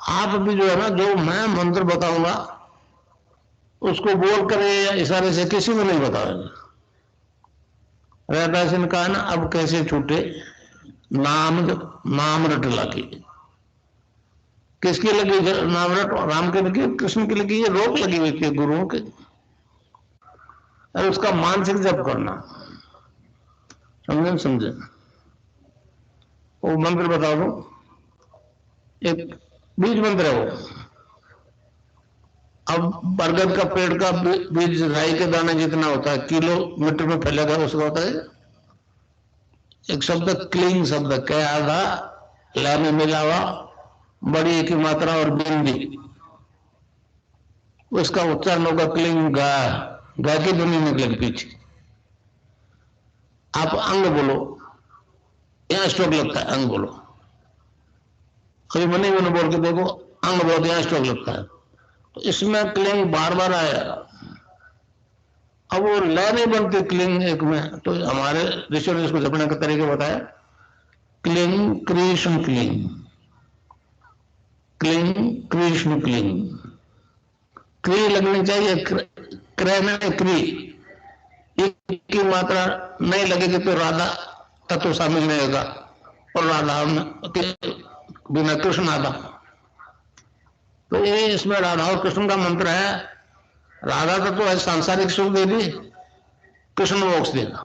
आप भी जो है ना, जो मैं मंत्र बताऊंगा उसको बोल कर या इशारे से किसी को नहीं बताएगा। रैदास ने कहा ना, अब कैसे छूटे नाम नाम रट लगी। किसकी लगी नाम रट? राम की लगी, कृष्ण की लगी, ये रोक लगी हुई थी गुरुओं के। और उसका मानसिक जप करना, समझे समझे। वो मंत्र बता दो, एक बीज मंत्र है वो। अब बरगद का पेड़ का बीज राई के दाने जितना होता है, किलोमीटर में फैलेगा, उसका होता है एक शब्द क्लीन शब्द, क्या आधा ला में मिला हुआ, बड़ी की मात्रा और बिंदी, उसका उच्चारण होगा क्लीन गा। गा की ध्वनि निकलेगी पीछे। आप अंग बोलो, यहाँ स्ट्रोक लगता है, अंग बोलो। कभी मनी मैंने बोल के देखो, अंग बोलते यहाँ स्ट्रोक लगता है। तो इसमें क्लिंग बार बार आएगा। अब वो लय नहीं बनती क्लिंग एक में, तो हमारे ऋषि ने इसको जपने का तरीके बताया। Cling Krishna cling, cling Krishna cling. क्री लगनी चाहिए, क्रय में क्री की मात्रा नहीं लगेगी तो राधा तत्व शामिल नहीं होगा, और राधा के बिना कृष्ण आधा। तो ये इसमें राधा और कृष्ण का मंत्र है। राधा तत्व है सांसारिक सुख दे दी, कृष्ण मोक्ष देगा।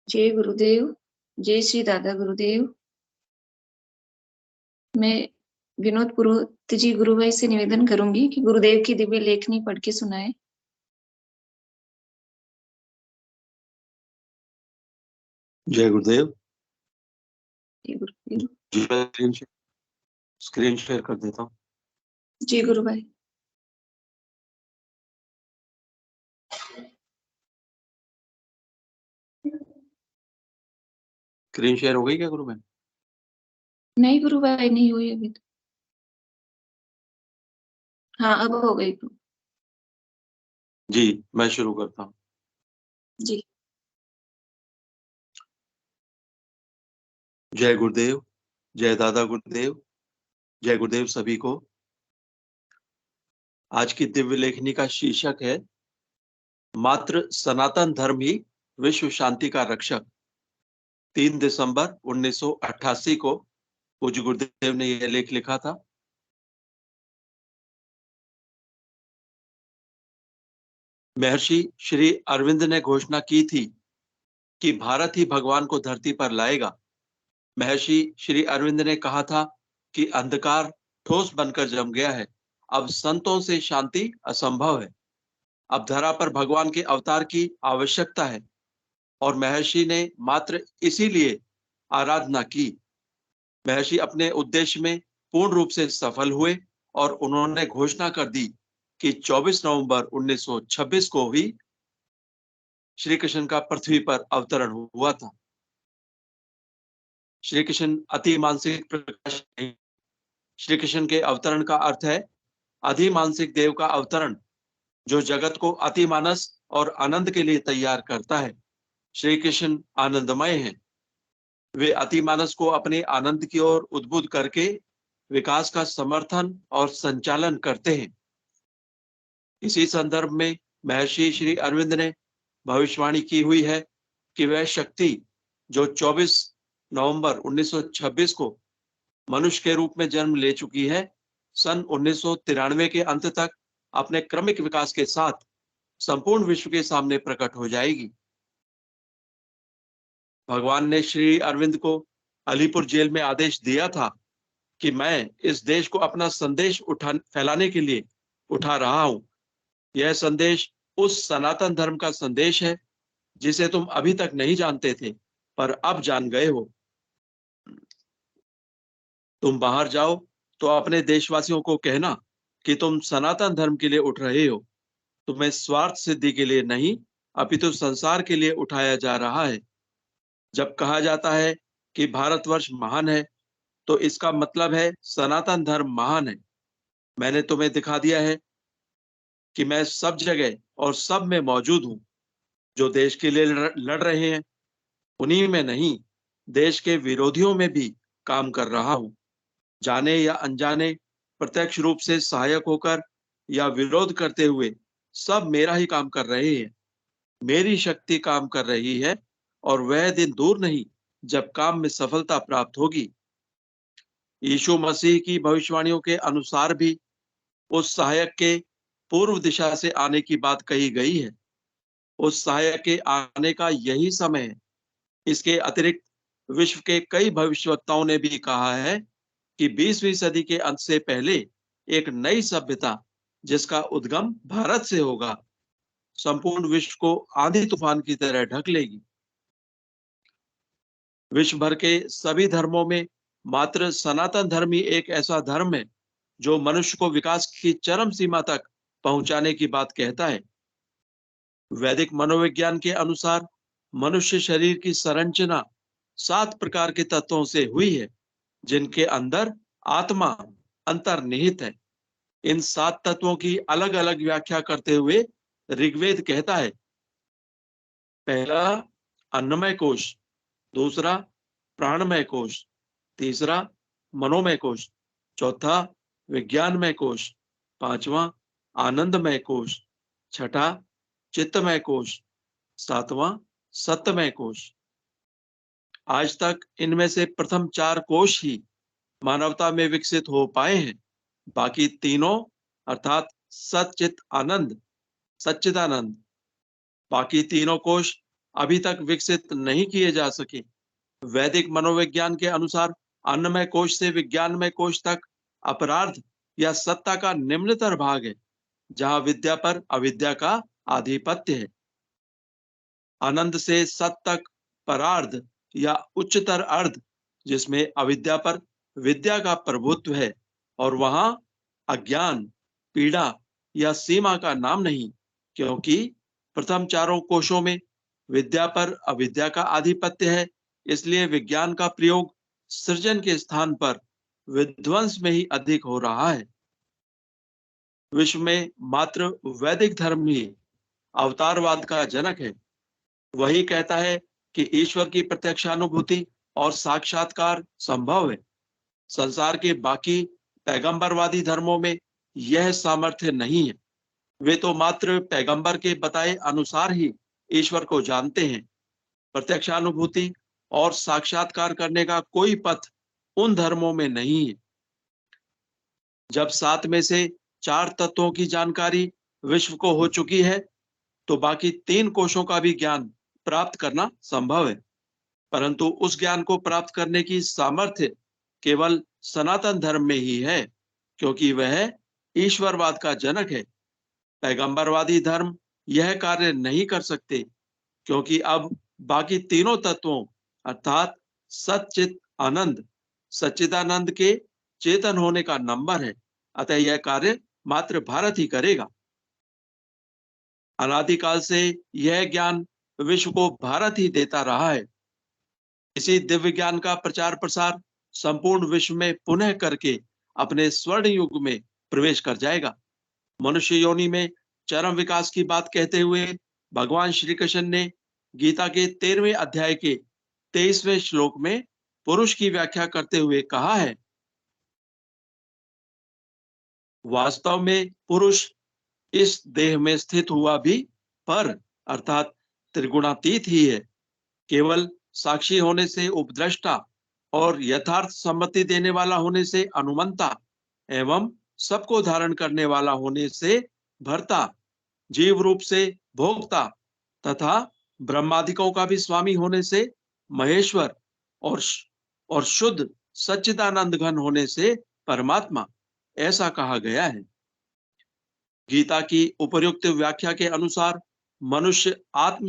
जय गुरुदेव, जय श्री दादा गुरुदेव। मैं विनोद पुरोहित जी गुरु भाई से निवेदन करूंगी कि गुरुदेव की दिव्य लेखनी पढ़ के सुनाए। जय गुरुदेव। जय गुरुदेव। जी मैं स्क्रीन शेयर कर देता हूँ। जी गुरु भाई। स्क्रीन शेयर हो गई क्या गुरु बहन? नहीं गुरु भाई, नहीं हुई अभी तो। हाँ अब हो गई गुरु जी मैं शुरू करता हूँ। जी। जय गुरुदेव, जय दादा गुरुदेव, जय गुरुदेव सभी को। आज की दिव्य लेखनी का शीर्षक है मात्र सनातन धर्म ही विश्व शांति का रक्षक। 3 दिसंबर 1988 को पूज्य गुरुदेव ने यह लेख लिखा था। महर्षि श्री अरविंद ने घोषणा की थी कि भारत ही भगवान को धरती पर लाएगा। महर्षि श्री अरविंद ने कहा था कि अंधकार ठोस बनकर जम गया है, अब संतों से शांति असंभव है, अब धरा पर भगवान के अवतार की आवश्यकता है। और महर्षि ने मात्र इसीलिए आराधना की। महर्षि अपने उद्देश्य में पूर्ण रूप से सफल हुए और उन्होंने घोषणा कर दी कि 24 नवंबर 1926 को ही श्री कृष्ण का पृथ्वी पर अवतरण हुआ था। श्री कृष्ण अति मानसिक प्रकाश नहीं। श्री कृष्ण के अवतरण का अर्थ है अधिमानसिक देव का अवतरण, जो जगत को अतिमानस और आनंद के लिए तैयार करता है। श्री कृष्ण आनंदमय हैं। वे अतिमानस को अपने आनंद की ओर उद्बुद्ध करके विकास का समर्थन और संचालन करते हैं। इसी संदर्भ में महर्षि श्री अरविंद ने भविष्यवाणी की हुई है कि वह शक्ति जो 24 नवंबर 1926 को मनुष्य के रूप में जन्म ले चुकी है, सन 1993 के अंत तक अपने क्रमिक विकास के साथ संपूर्ण विश्व के सामने प्रकट हो जाएगी। भगवान ने श्री अरविंद को अलीपुर जेल में आदेश दिया था कि मैं इस देश को अपना संदेश फैलाने के लिए उठा रहा हूं। यह संदेश उस सनातन धर्म का संदेश है जिसे तुम अभी तक नहीं जानते थे, पर अब जान गए हो। तुम बाहर जाओ तो अपने देशवासियों को कहना कि तुम सनातन धर्म के लिए उठ रहे हो। तुम्हें स्वार्थ सिद्धि के लिए नहीं, अपितु संसार के लिए उठाया जा रहा है। जब कहा जाता है कि भारतवर्ष महान है, तो इसका मतलब है सनातन धर्म महान है। मैंने तुम्हें दिखा दिया है कि मैं सब जगह और सब में मौजूद हूँ। जो देश के लिए लड़ रहे हैं, उन्हीं में नहीं, देश के विरोधियों में भी काम कर रहा हूँ। जाने या अनजाने, प्रत्यक्ष रूप से सहायक होकर या विरोध करते हुए, सब मेरा ही काम कर रहे हैं। मेरी शक्ति काम कर रही है और वह दिन दूर नहीं जब काम में सफलता प्राप्त होगी। यीशु मसीह की भविष्यवाणियों के अनुसार भी उस सहायक के पूर्व दिशा से आने की बात कही गई है। उस सहायक के आने का यही समय है। इसके अतिरिक्त विश्व के कई भविष्यवक्ताओं ने भी कहा है कि 20वीं सदी के अंत से पहले एक नई सभ्यता, जिसका उद्गम भारत से होगा, संपूर्ण विश्व को आंधी तूफान की तरह ढक लेगी। विश्व भर के सभी धर्मों में मात्र सनातन धर्म ही एक ऐसा धर्म है जो मनुष्य को विकास की चरम सीमा तक पहुंचाने की बात कहता है। वैदिक मनोविज्ञान के अनुसार मनुष्य शरीर की संरचना 7 प्रकार के तत्वों से हुई है, जिनके अंदर आत्मा अंतर्निहित है। इन 7 तत्वों की अलग अलग व्याख्या करते हुए ऋग्वेद कहता है, पहला अन्नमय कोश, दूसरा प्राणमय कोश, तीसरा मनोमय कोश, चौथा विज्ञानमय कोश, पांचवा आनंदमय कोश, छठा चित्तमय कोश, सातवां सत्यमय कोश। आज तक इनमें से प्रथम 4 कोश ही मानवता में विकसित हो पाए हैं। बाकी तीनों अर्थात सच्चित आनंद, सच्चिदानंद, बाकी तीनों कोश अभी तक विकसित नहीं किए जा सके। वैदिक मनोविज्ञान के अनुसार अन्नमय कोश से विज्ञानमय कोश तक अपरार्थ या सत्ता का निम्नतर भाग है, जहां विद्या पर अविद्या का आधिपत्य है। आनंद से सत तक परार्ध या उच्चतर अर्ध, जिसमें अविद्या पर विद्या का प्रभुत्व है, और वहां अज्ञान, पीड़ा या सीमा का नाम नहीं, क्योंकि प्रथम चारों कोशों में विद्या पर अविद्या का आधिपत्य है। इसलिए विज्ञान का प्रयोग सृजन के स्थान पर विध्वंस में ही अधिक हो रहा है। विश्व में मात्र वैदिक धर्म ही अवतारवाद का जनक है। वही कहता है कि ईश्वर की प्रत्यक्षानुभूति और साक्षात्कार संभव है। संसार के बाकी पैगंबरवादी धर्मों में यह सामर्थ्य नहीं है। वे तो मात्र पैगंबर के बताए अनुसार ही ईश्वर को जानते हैं। प्रत्यक्षानुभूति और साक्षात्कार करने का कोई पथ उन धर्मों में नहीं है। जब 7 में से 4 तत्वों की जानकारी विश्व को हो चुकी है, तो बाकी 3 कोशों का भी ज्ञान प्राप्त करना संभव है। परंतु उस ज्ञान को प्राप्त करने की सामर्थ्य केवल सनातन धर्म में ही है, क्योंकि वह ईश्वरवाद का जनक है। पैगंबरवादी धर्म यह कार्य नहीं कर सकते, क्योंकि अब बाकी तीनों तत्वों अर्थात सच्चित आनंद, सच्चिदानंद के चेतन होने का नंबर है। अतः यह कार्य मात्र भारत ही करेगा। अनादिकाल से यह ज्ञान विश्व को भारत ही देता रहा है। इसी दिव्य ज्ञान का प्रचार प्रसार संपूर्ण विश्व में पुनः करके अपने स्वर्ण युग में प्रवेश कर जाएगा। मनुष्य योनि में चरम विकास की बात कहते हुए भगवान श्री कृष्ण ने गीता के 13वें अध्याय के 23वें श्लोक में पुरुष की व्याख्या करते हुए कहा है, वास्तव में पुरुष इस देह में स्थित हुआ भी पर अर्थात त्रिगुणातीत ही है। केवल साक्षी होने से उपद्रष्टा और यथार्थ सम्मति देने वाला होने से अनुमंता एवं सबको धारण करने वाला होने से भर्ता, जीव रूप से भोक्ता तथा ब्रह्मादिकों का भी स्वामी होने से महेश्वर और शुद्ध सच्चिदानंद घन होने से परमात्मा, ऐसा कहा गया है। गीता की उपर्युक्त व्याख्या के अनुसार मनुष्य आत्म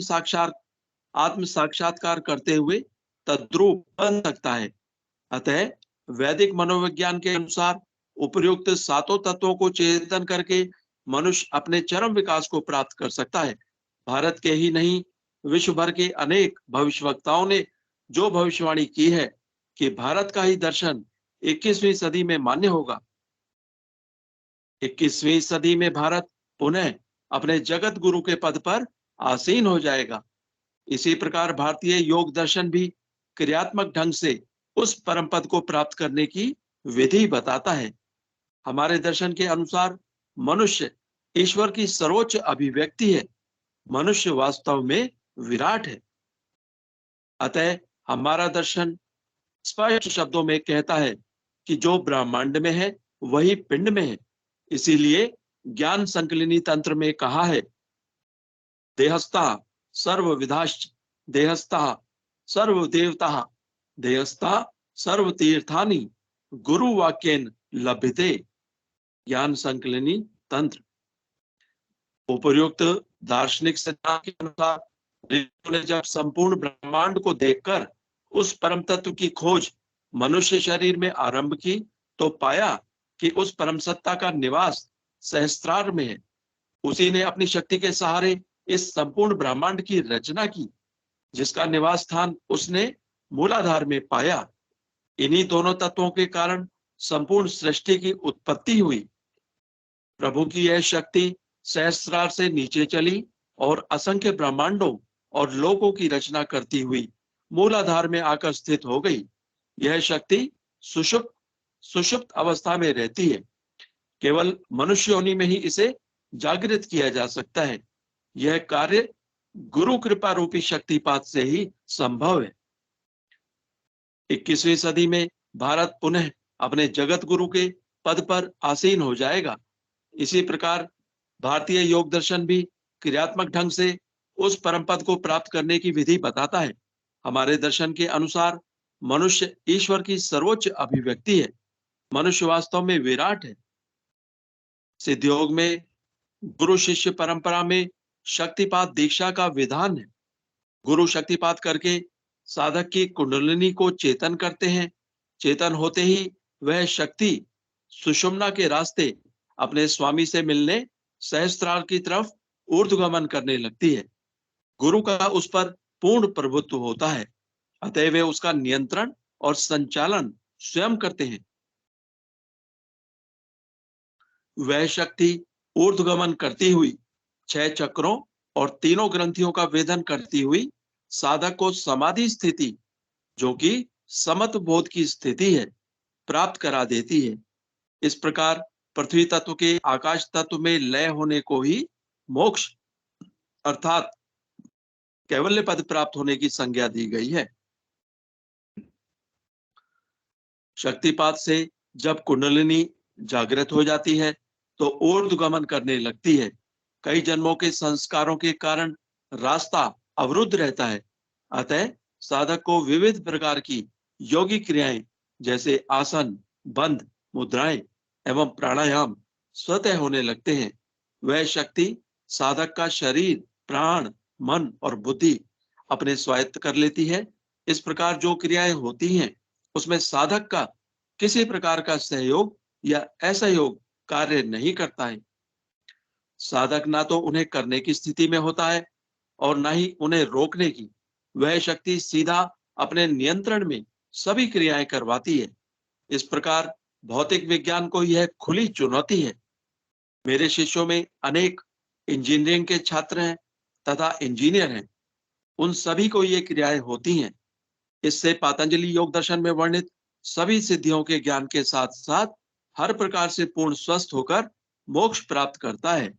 साक्षात्कार करते हुए तद्रूप बन सकता है। अतः वैदिक मनोविज्ञान के अनुसार उपर्युक्त सातों तत्वों को चेतन करके मनुष्य अपने चरम विकास को प्राप्त कर सकता है। भारत के ही नहीं, विश्व भर के अनेक भविष्यवक्ताओं ने जो भविष्यवाणी की है कि भारत का ही दर्शन 21वीं सदी में मान्य होगा। 21वीं सदी में भारत पुनः अपने जगत गुरु के पद पर आसीन हो जाएगा। इसी प्रकार भारतीय योग दर्शन भी क्रियात्मक ढंग से उस परम पद को प्राप्त करने की विधि बताता है। हमारे दर्शन के अनुसार मनुष्य ईश्वर की सर्वोच्च अभिव्यक्ति है। मनुष्य वास्तव में विराट है। अतः हमारा दर्शन स्पष्ट शब्दों में कहता है कि जो ब्रह्मांड में है वही पिंड में है। इसीलिए ज्ञान संकलिनी तंत्र में कहा है, देहस्था सर्वविधाश्च देहस्था सर्वदेवता देहस्था सर्वतीर्थानि गुरु वाक्येन लभ्यते। ज्ञान संकलिनी तंत्र। उपर्युक्त दार्शनिक सिद्धांत के अनुसार ऋषियों ने जब संपूर्ण ब्रह्मांड को देखकर उस परम तत्व की खोज मनुष्य शरीर में आरंभ की तो पाया कि उस परम सत्ता का निवास सहस्त्रार में है। उसी ने अपनी शक्ति के सहारे इस संपूर्ण ब्रह्मांड की रचना की, जिसका निवास स्थान उसने मूलाधार में पाया। इन्हीं दोनों तत्वों के कारण संपूर्ण सृष्टि की उत्पत्ति हुई। प्रभु की यह शक्ति सहस्त्रार से नीचे चली और असंख्य ब्रह्मांडों और लोकों की रचना करती हुई मूलाधार में आकर स्थित हो गई। यह शक्ति सुषुप्त अवस्था में रहती है। केवल मनुष्य योनि में ही इसे जागृत किया जा सकता है। यह कार्य गुरु कृपा रूपी शक्तिपात से ही संभव है। 21वीं सदी में भारत पुनः अपने जगत गुरु के पद पर आसीन हो जाएगा। इसी प्रकार भारतीय योग दर्शन भी क्रियात्मक ढंग से उस परम पद को प्राप्त करने की विधि बताता है। हमारे दर्शन के अनुसार मनुष्य ईश्वर की सर्वोच्च अभिव्यक्ति है। मनुष्य वास्तव में विराट है। सिद्ध योग में गुरु शिष्य परंपरा में शक्तिपात दीक्षा का विधान है। गुरु शक्तिपात करके साधक की कुंडलिनी को चेतन करते हैं। चेतन होते ही वह शक्ति सुषुम्ना के रास्ते अपने स्वामी से मिलने सहस्त्रार की तरफ ऊर्ध्वगमन करने लगती है। गुरु का उस पर पूर्ण प्रभुत्व होता है, अतः वे उसका नियंत्रण और संचालन स्वयं करते हैं। वह शक्ति ऊर्ध्वगमन करती हुई 6 चक्रों और तीनों ग्रंथियों का वेदन करती हुई साधक को समाधि स्थिति, जो कि समत्व बोध की स्थिति है, प्राप्त करा देती है। इस प्रकार पृथ्वी तत्व के आकाश तत्व में लय होने को ही मोक्ष अर्थात कैवल्य पद प्राप्त होने की संज्ञा दी गई है। शक्तिपात से जब कुंडलिनी जागृत हो जाती है तो ऊर्ध्वगमन करने लगती है। कई जन्मों के संस्कारों के कारण रास्ता अवरुद्ध रहता है, अतः साधक को विविध प्रकार की योगी क्रियाएं जैसे आसन, बंध, मुद्राएं एवं प्राणायाम स्वतः होने लगते हैं। वह शक्ति साधक का शरीर, प्राण, मन और बुद्धि अपने स्वायत्त कर लेती है। इस प्रकार जो क्रियाएं होती हैं उसमें साधक का किसी प्रकार का सहयोग या असहयोग कार्य नहीं करता है। साधक ना तो उन्हें करने की स्थिति में होता है और ना ही उन्हें रोकने की। वह शक्ति सीधा अपने नियंत्रण में सभी क्रियाएं करवाती है। इस प्रकार भौतिक विज्ञान को यह खुली चुनौती है। मेरे शिष्यों में अनेक इंजीनियरिंग के छात्र हैं तथा इंजीनियर हैं। उन सभी को ये क्रियाएं होती हैं। इससे पातंजलि योग दर्शन में वर्णित सभी सिद्धियों के ज्ञान के साथ साथ हर प्रकार से पूर्ण स्वस्थ होकर मोक्ष प्राप्त करता है।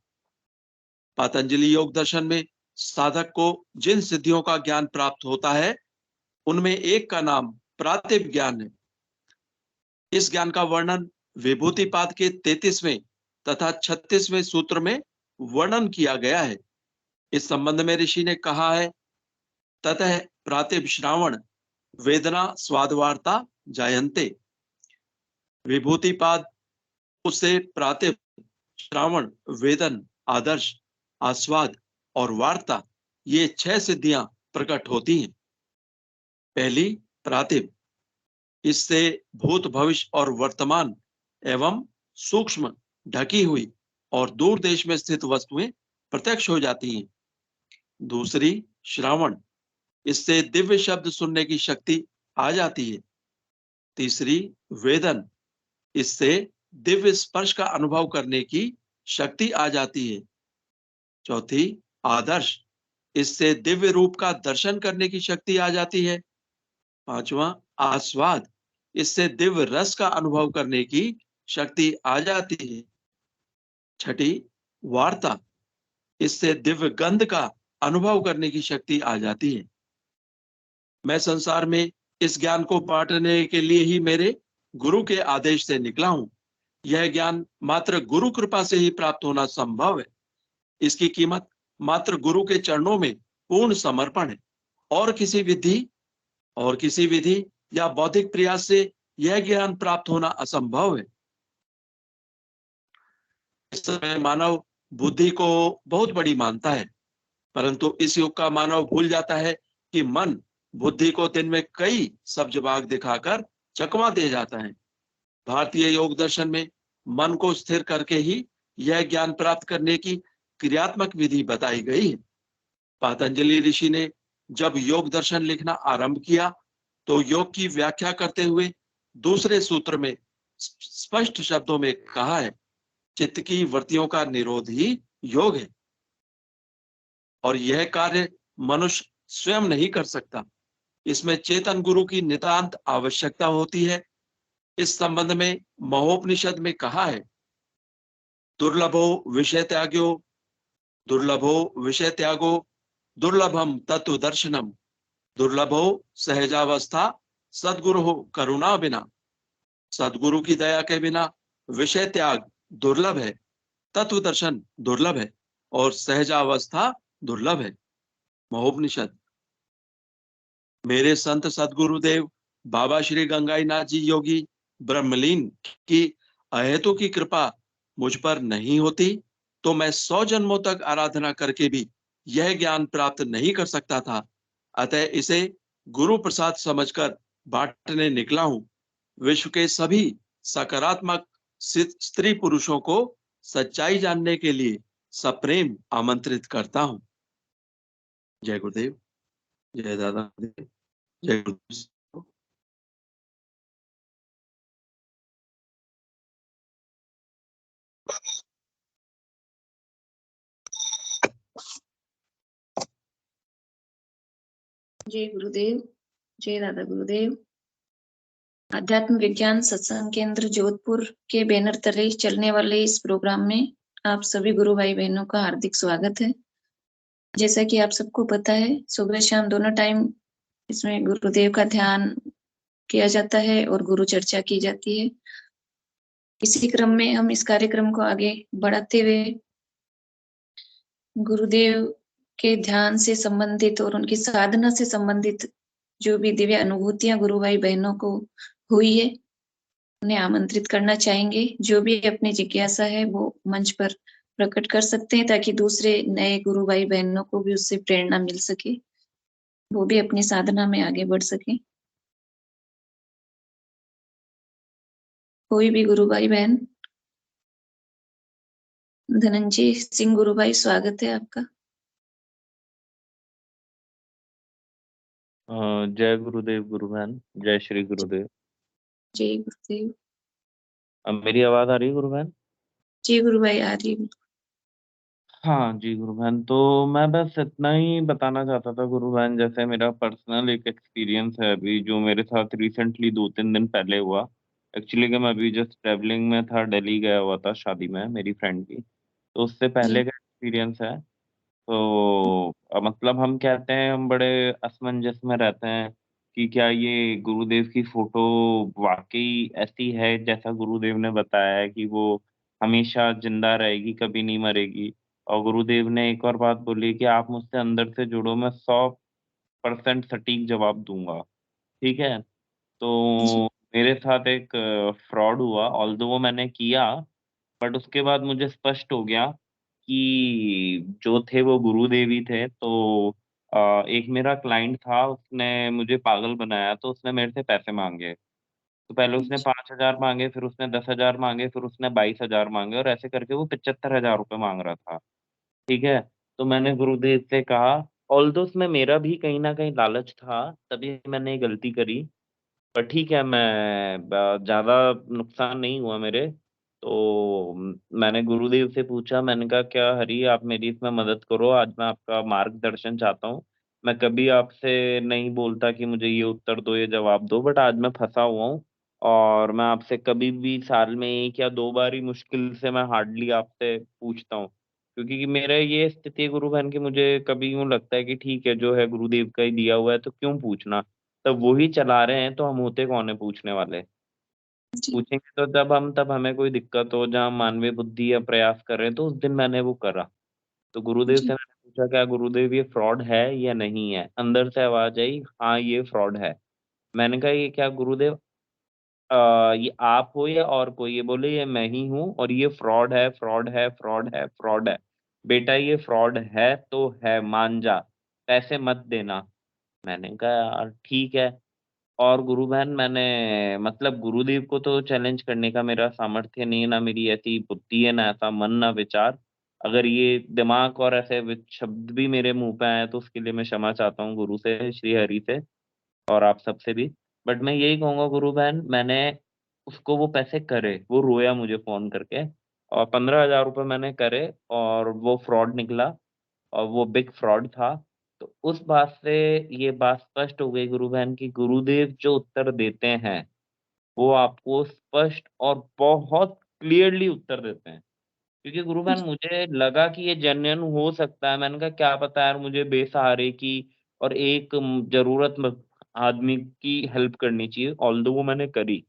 पातंजलि योग दर्शन में साधक को जिन सिद्धियों का ज्ञान प्राप्त होता है उनमें एक का नाम प्रातिभ ज्ञान है। इस ज्ञान का वर्णन विभूतिपाद के 33वें तथा 36वें सूत्र में वर्णन किया गया है। इस संबंध में ऋषि ने कहा है, ततः प्रातिभ श्रावण वेदना स्वादवार्ता जायन्ते। विभूतिपाद उससे प्रातिभ, श्रावण, वेदन, आदर्श, आस्वाद और वार्ता, ये 6 सिद्धियां प्रकट होती हैं। पहली प्रातिभ। इससे भूत, भविष्य और वर्तमान एवं सूक्ष्म, ढकी हुई और दूर देश में स्थित वस्तुएं प्रत्यक्ष हो जाती हैं। दूसरी, श्रावण, इससे दिव्य शब्द सुनने की शक्ति आ जाती है। तीसरी, वेदन, इससे दिव्य स्पर्श का अनुभव करने की शक्ति आ जाती है। चौथी, आदर्श, इससे दिव्य रूप का दर्शन करने की शक्ति आ जाती है। पांचवा, आस्वाद, इससे दिव्य रस का अनुभव करने की शक्ति आ जाती है। छठी, वार्ता, इससे दिव्य गंध का अनुभव करने की शक्ति आ जाती है। मैं संसार में इस ज्ञान को बांटने के लिए ही मेरे गुरु के आदेश से निकला हूं। यह ज्ञान मात्र गुरु कृपा से ही प्राप्त होना संभव है। इसकी कीमत मात्र गुरु के चरणों में पूर्ण समर्पण है। और किसी विधि या बौद्धिक प्रयास से यह ज्ञान प्राप्त होना असंभव है। इस समय मानव बुद्धि को बहुत बड़ी मानता है, परंतु इस युग का मानव भूल जाता है कि मन बुद्धि को दिन में कई सब्ज बाग दिखाकर चकमा दे जाता है। भारतीय योग दर्शन में मन को स्थिर करके ही यह ज्ञान प्राप्त करने की क्रियात्मक विधि बताई गई है। पतंजलि ऋषि ने जब योग दर्शन लिखना आरंभ किया तो योग की व्याख्या करते हुए दूसरे सूत्र में स्पष्ट शब्दों में कहा है, चित्त की वृत्तियों का निरोध ही योग है और यह कार्य मनुष्य स्वयं नहीं कर सकता। इसमें चेतन गुरु की नितांत आवश्यकता होती है। इस संबंध में महोपनिषद में कहा है, दुर्लभो विषय त्यागो, दुर्लभो विषय त्यागो, दुर्लभम तत्व दर्शनम, दुर्लभो सहजावस्था, सदगुरु करुणा बिना। सदगुरु की दया के बिना विषय त्याग दुर्लभ है, तत्व दर्शन दुर्लभ है और सहजावस्था दुर्लभ है। महोपनिषद। मेरे संत सदगुरुदेव बाबा श्री गंगाई नाथ जी योगी ब्रह्मलीन की अहेतु की कृपा मुझ पर नहीं होती तो मैं 100 जन्मों तक आराधना करके भी यह ज्ञान प्राप्त नहीं कर सकता था। अतः इसे गुरु प्रसाद समझकर बांटने निकला हूं। विश्व के सभी सकारात्मक स्त्री पुरुषों को सच्चाई जानने के लिए सप्रेम आमंत्रित करता हूं। जय गुरुदेव, जय दादा देव, जय गुरुदेव। जय गुरुदेव, जय दादा गुरुदेव। आध्यात्म विज्ञान सत्संग केंद्र जोधपुर के बैनर तले चलने वाले इस प्रोग्राम में आप सभी गुरु भाई बहनों का हार्दिक स्वागत है। जैसा कि आप सबको पता है, सुबह शाम दोनों टाइम इसमें गुरुदेव का ध्यान किया जाता है और गुरु चर्चा की जाती है। इसी क्रम में हम इस कार्यक्रम को आगे बढ़ाते हुए गुरुदेव के ध्यान से संबंधित और उनकी साधना से संबंधित जो भी दिव्य अनुभूतियां गुरु भाई बहनों को हुई है उन्हें आमंत्रित करना चाहेंगे। जो भी अपनी जिज्ञासा है वो मंच पर प्रकट कर सकते हैं ताकि दूसरे नए गुरु भाई बहनों को भी उससे प्रेरणा मिल सके, वो भी अपनी साधना में आगे बढ़ सके। कोई भी गुरु भाई बहन? धनंजय सिंह गुरु भाई, स्वागत है आपका। जय गुरुदेव गुरु बहन, जय श्री गुरुदेव। जय गुरुदेव। अब मेरी आवाज आ रही है गुरु बहन? जी गुरु भाई, आ रही है। हाँ जी गुरु बहन, तो मैं बस इतना ही बताना चाहता था गुरु बहन। जैसे मेरा पर्सनल एक एक्सपीरियंस है अभी जो मेरे साथ रिसेंटली 2-3 दिन पहले हुआ। एक्चुअली कि मैं अभी जस्ट ट्रैवलिंग में था, दिल्ली गया हुआ था शादी में मेरी फ्रेंड की। तो उससे जी पहले का एक्सपीरियंस है। तो मतलब हम कहते हैं, हम बड़े असमंजस में रहते हैं कि क्या ये गुरुदेव की फोटो वाकई ऐसी है जैसा गुरुदेव ने बताया है कि वो हमेशा जिंदा रहेगी, कभी नहीं मरेगी। और गुरुदेव ने एक और बात बोली कि आप मुझसे अंदर से जुड़ो, मैं 100% सटीक जवाब दूंगा। ठीक है। जी तो मेरे साथ एक फ्रॉड हुआ, ऑल्दो वो मैंने किया, बट उसके बाद मुझे स्पष्ट हो गया कि जो थे वो गुरुदेव ही थे। तो एक मेरा क्लाइंट था, उसने मुझे पागल बनाया, तो उसने मेरे से पैसे मांगे। तो पहले उसने 5,000 मांगे, फिर उसने 10,000 मांगे, फिर उसने 22,000 मांगे और ऐसे करके वो 75,000 रुपए मांग रहा था। ठीक है? तो मैंने गुरुदेव से कहा, ऑल्दो उसमें मेरा भी कहीं न कहीं लालच था, तभी मैंने ये गलती करी। पर ठीक है, मैं ज़्यादा नुकसान नहीं हुआ मेरे। तो मैंने गुरुदेव से पूछा, मैंने कहा, "क्या हरि, आप मेरी इसमें मदद करो, आज मैं आपका मार्गदर्शन चाहता हूँ। मैं कभी आपसे नहीं बोलता कि मुझे ये उत्तर दो, ये जवाब दो, बट आज मैं फँसा हुआ हूँ और मैं आपसे कभी भी साल में 1 या 2 बार ही मुश्किल से मैं हार्डली आपसे पूछता हूँ। क्योंकि कि मेरा ये स्थिति है गुरु बहन कि मुझे कभी यूँ लगता है कि ठीक है, जो है गुरुदेव का ही दिया हुआ है, तो क्यों पूछना? तब वो ही चला रहे हैं, तो हम होते कौन है पूछने वाले? जी पूछेंगे तो तब हमें कोई दिक्कत हो, जहाँ मानवीय बुद्धि या प्रयास कर रहे हैं, तो उस दिन मैंने वो करा। तो गुरुदेव से जी मैंने पूछा, "क्या गुरुदेव ये फ्रॉड है या नहीं है?" अंदर से आवाज़ आई, "हाँ, ये फ्रॉड है।" मैंने कहा, "ये क्या गुरुदेव, ये आप हो या और कोई?" ये बोले, "ये मैं ही हूँ और ये फ्रॉड है, फ्रॉड है, फ्रॉड है, फ्रॉड है। बेटा ये फ्रॉड है तो है, मान जा, पैसे मत देना।" मैंने कहा, "यार ठीक है।" और गुरु बहन, मैंने मतलब गुरुदेव को तो चैलेंज करने का मेरा सामर्थ्य नहीं है, ना मेरी ऐसी बुद्धि है, ना ऐसा मन, ना विचार। अगर ये दिमाग और ऐसे शब्द भी मेरे मुँह पे आए, तो उसके लिए मैं क्षमा चाहता हूँ गुरु से, श्री हरि से और आप सबसे भी। बट मैं यही कहूँगा गुरु बहन, मैंने उसको वो पैसे करे, वो रोया मुझे फ़ोन करके और 15,000 रुपए मैंने करे और वो फ्रॉड निकला और वो बिग फ्रॉड था। तो उस बात से ये बात स्पष्ट हो गई गुरु बहन कि गुरुदेव जो उत्तर देते हैं, वो आपको स्पष्ट और बहुत क्लियरली उत्तर देते हैं। क्योंकि गुरु बहन मुझे लगा कि ये जेन्युइन हो सकता है, मैंने कहा क्या पता यार, मुझे बेसहारे की और एक ज़रूरतमंद आदमी की हेल्प करनी चाहिए, ऑल्दो वो मैंने करी।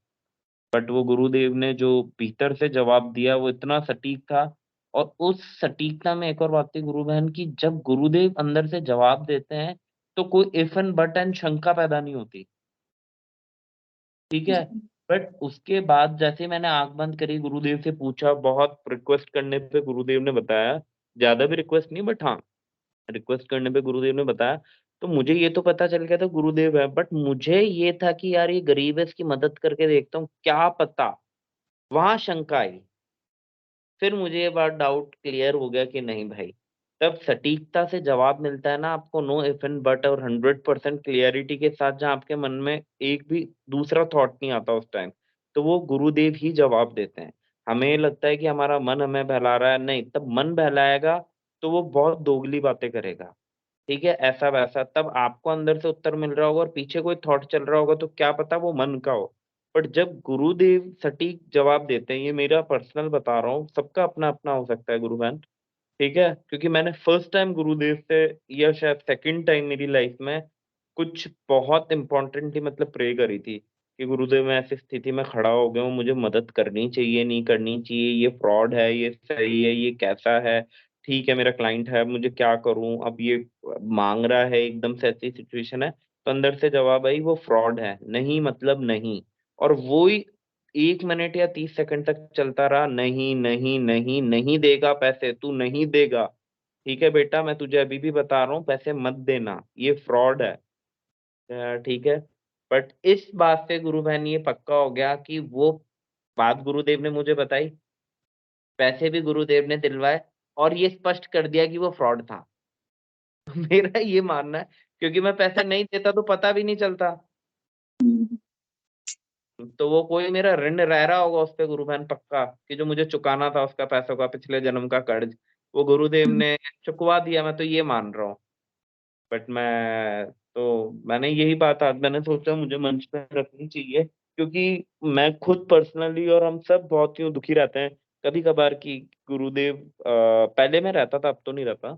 बट वो गुरुदेव ने जो भीतर से जवाब दिया वो इतना सटीक था और उस सटीकता में एक और बात थी गुरु बहन की, जब गुरुदेव अंदर से जवाब देते हैं तो कोई इफ एंड बट एंड शंका पैदा नहीं होती, ठीक है? बट उसके बाद जैसे ही मैंने आँख बंद करी, गुरुदेव से पूछा, बहुत रिक्वेस्ट करने पे गुरुदेव ने बताया, ज़्यादा भी रिक्वेस्ट नहीं बट हाँ, रिक्वेस्ट करने पे गुरुदेव ने बताया, तो मुझे ये तो पता चल गया था गुरुदेव है, बट मुझे ये था कि यार ये गरीब है, इसकी मदद करके देखता हूँ, क्या पता? वहाँ शंका आई। फिर मुझे ये बात डाउट क्लियर हो गया कि नहीं भाई, तब सटीकता से जवाब मिलता है ना आपको, नो इफ एंड बट और 100% क्लियरिटी के साथ, जहाँ आपके मन में एक भी दूसरा थॉट नहीं आता उस टाइम, तो वो गुरुदेव ही जवाब देते हैं। हमें ये लगता है कि हमारा मन हमें बहला रहा है, नहीं, तब मन बहलाएगा तो वो बहुत दोगली बातें करेगा। ठीक है? ऐसा-वैसा, तब आपको अंदर से उत्तर मिल रहा होगा और पीछे कोई थॉट चल रहा होगा, तो क्या पता वो मन का हो। बट जब गुरुदेव सटीक जवाब देते हैं, ये मेरा पर्सनल बता रहा हूँ, सबका अपना-अपना हो सकता है गुरु बहन, ठीक है? क्योंकि मैंने फर्स्ट टाइम गुरुदेव से या शायद सेकंड टाइम मेरी लाइफ में कुछ बहुत इम्पोर्टेंटली मतलब प्रे करी थी, कि गुरुदेव मैं ऐसी स्थिति में खड़ा हो गया हूँ, मुझे मदद करनी चाहिए, नहीं करनी चाहिए, ये फ्रॉड है, ये सही है, ये कैसा है? ठीक है, मेरा क्लाइंट है, मुझे क्या करूँ? अब ये माँग रहा है, एकदम से ऐसी सिचुएशन है, तो अंदर से जवाब आई वो फ्रॉड है, नहीं मतलब नहीं। और वो ही 1 मिनट या 30 सेकंड तक चलता रहा, नहीं, नहीं, नहीं, नहीं देगा पैसे, तू नहीं देगा। ठीक है बेटा, मैं तुझे अभी भी बता रहा हूँ, पैसे मत देना, ये फ्रॉड है। ठीक है। बट इस बात से गुरु बहन ये पक्का हो गया कि वो बात गुरुदेव ने मुझे बताई, पैसे भी गुरुदेव ने दिलवाए और ये स्पष्ट कर दिया कि वो फ्रॉड था। मेरा ये मानना है, क्योंकि मैं पैसे नहीं देता तो पता भी नहीं चलता। तो वो कोई मेरा ऋण रह रहा होगा उसपे गुरु बहन पक्का, कि जो मुझे चुकाना था उसका पैसों का पिछले जन्म का कर्ज, वो गुरुदेव ने चुकवा दिया, मैं तो ये मान रहा हूँ। बट मैंने यही बात आज मैंने सोचा मुझे मंच पे रखनी चाहिए, क्योंकि मैं खुद पर्सनली और हम सब बहुत यूँ दुखी रहते हैं कभी-कभार कि गुरुदेव पहले मैं रहता था, अब तो नहीं रहता,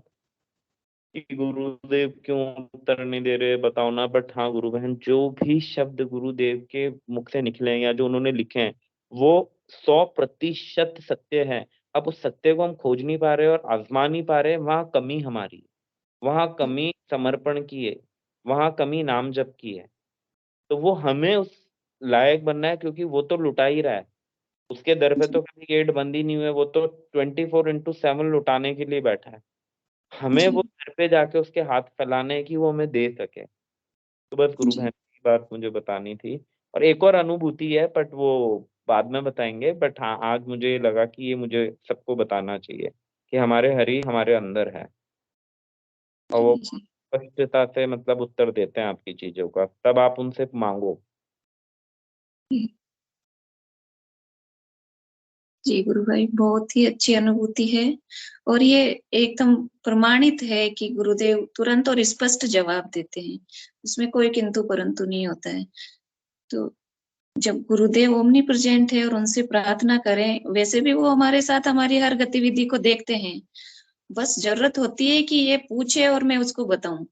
कि गुरुदेव क्यों उत्तर नहीं दे रहे बताओ ना। बट हाँ, गुरु बहन, जो भी शब्द गुरुदेव के मुख से निकले हैं या जो उन्होंने लिखे हैं, वो 100% सत्य हैं। अब उस सत्य को हम खोज नहीं पा रहे और आज़मा नहीं पा रहे, वहाँ कमी हमारी है। वहाँ कमी समर्पण की है, वहाँ कमी नाम जप की है। तो वो हमें उस लायक बनना है, क्योंकि वो तो लुटा ही रहा है। उसके दर पे तो कभी गेट बंद ही नहीं हुए, वो तो 24/7 लुटाने के लिए बैठा है। हमें वो जी घर पे जाके उसके हाथ फैलाने हैं कि वो हमें दे सके। तो बस गुरु जी बहन की बात मुझे बतानी थी और एक और अनुभूति है, बट वो बाद में बताएंगे। बट हाँ, आज मुझे लगा कि ये मुझे सबको बताना चाहिए कि हमारे हरि हमारे अंदर है, और वो जी जी स्पष्टता से मतलब उत्तर देते हैं आपकी चीजों का, तब आप उनसे मांगो। जी जी गुरु भाई, बहुत ही अच्छी अनुभूति है। और ये एकदम प्रमाणित है कि गुरुदेव तुरंत और स्पष्ट जवाब देते हैं, उसमें कोई किंतु परंतु नहीं होता है। तो जब गुरुदेव ओमनी प्रेजेंट है और उनसे प्रार्थना करें, वैसे भी वो हमारे साथ हमारी हर गतिविधि को देखते हैं, बस जरूरत होती है कि ये पूछे और मैं उसको बताऊं।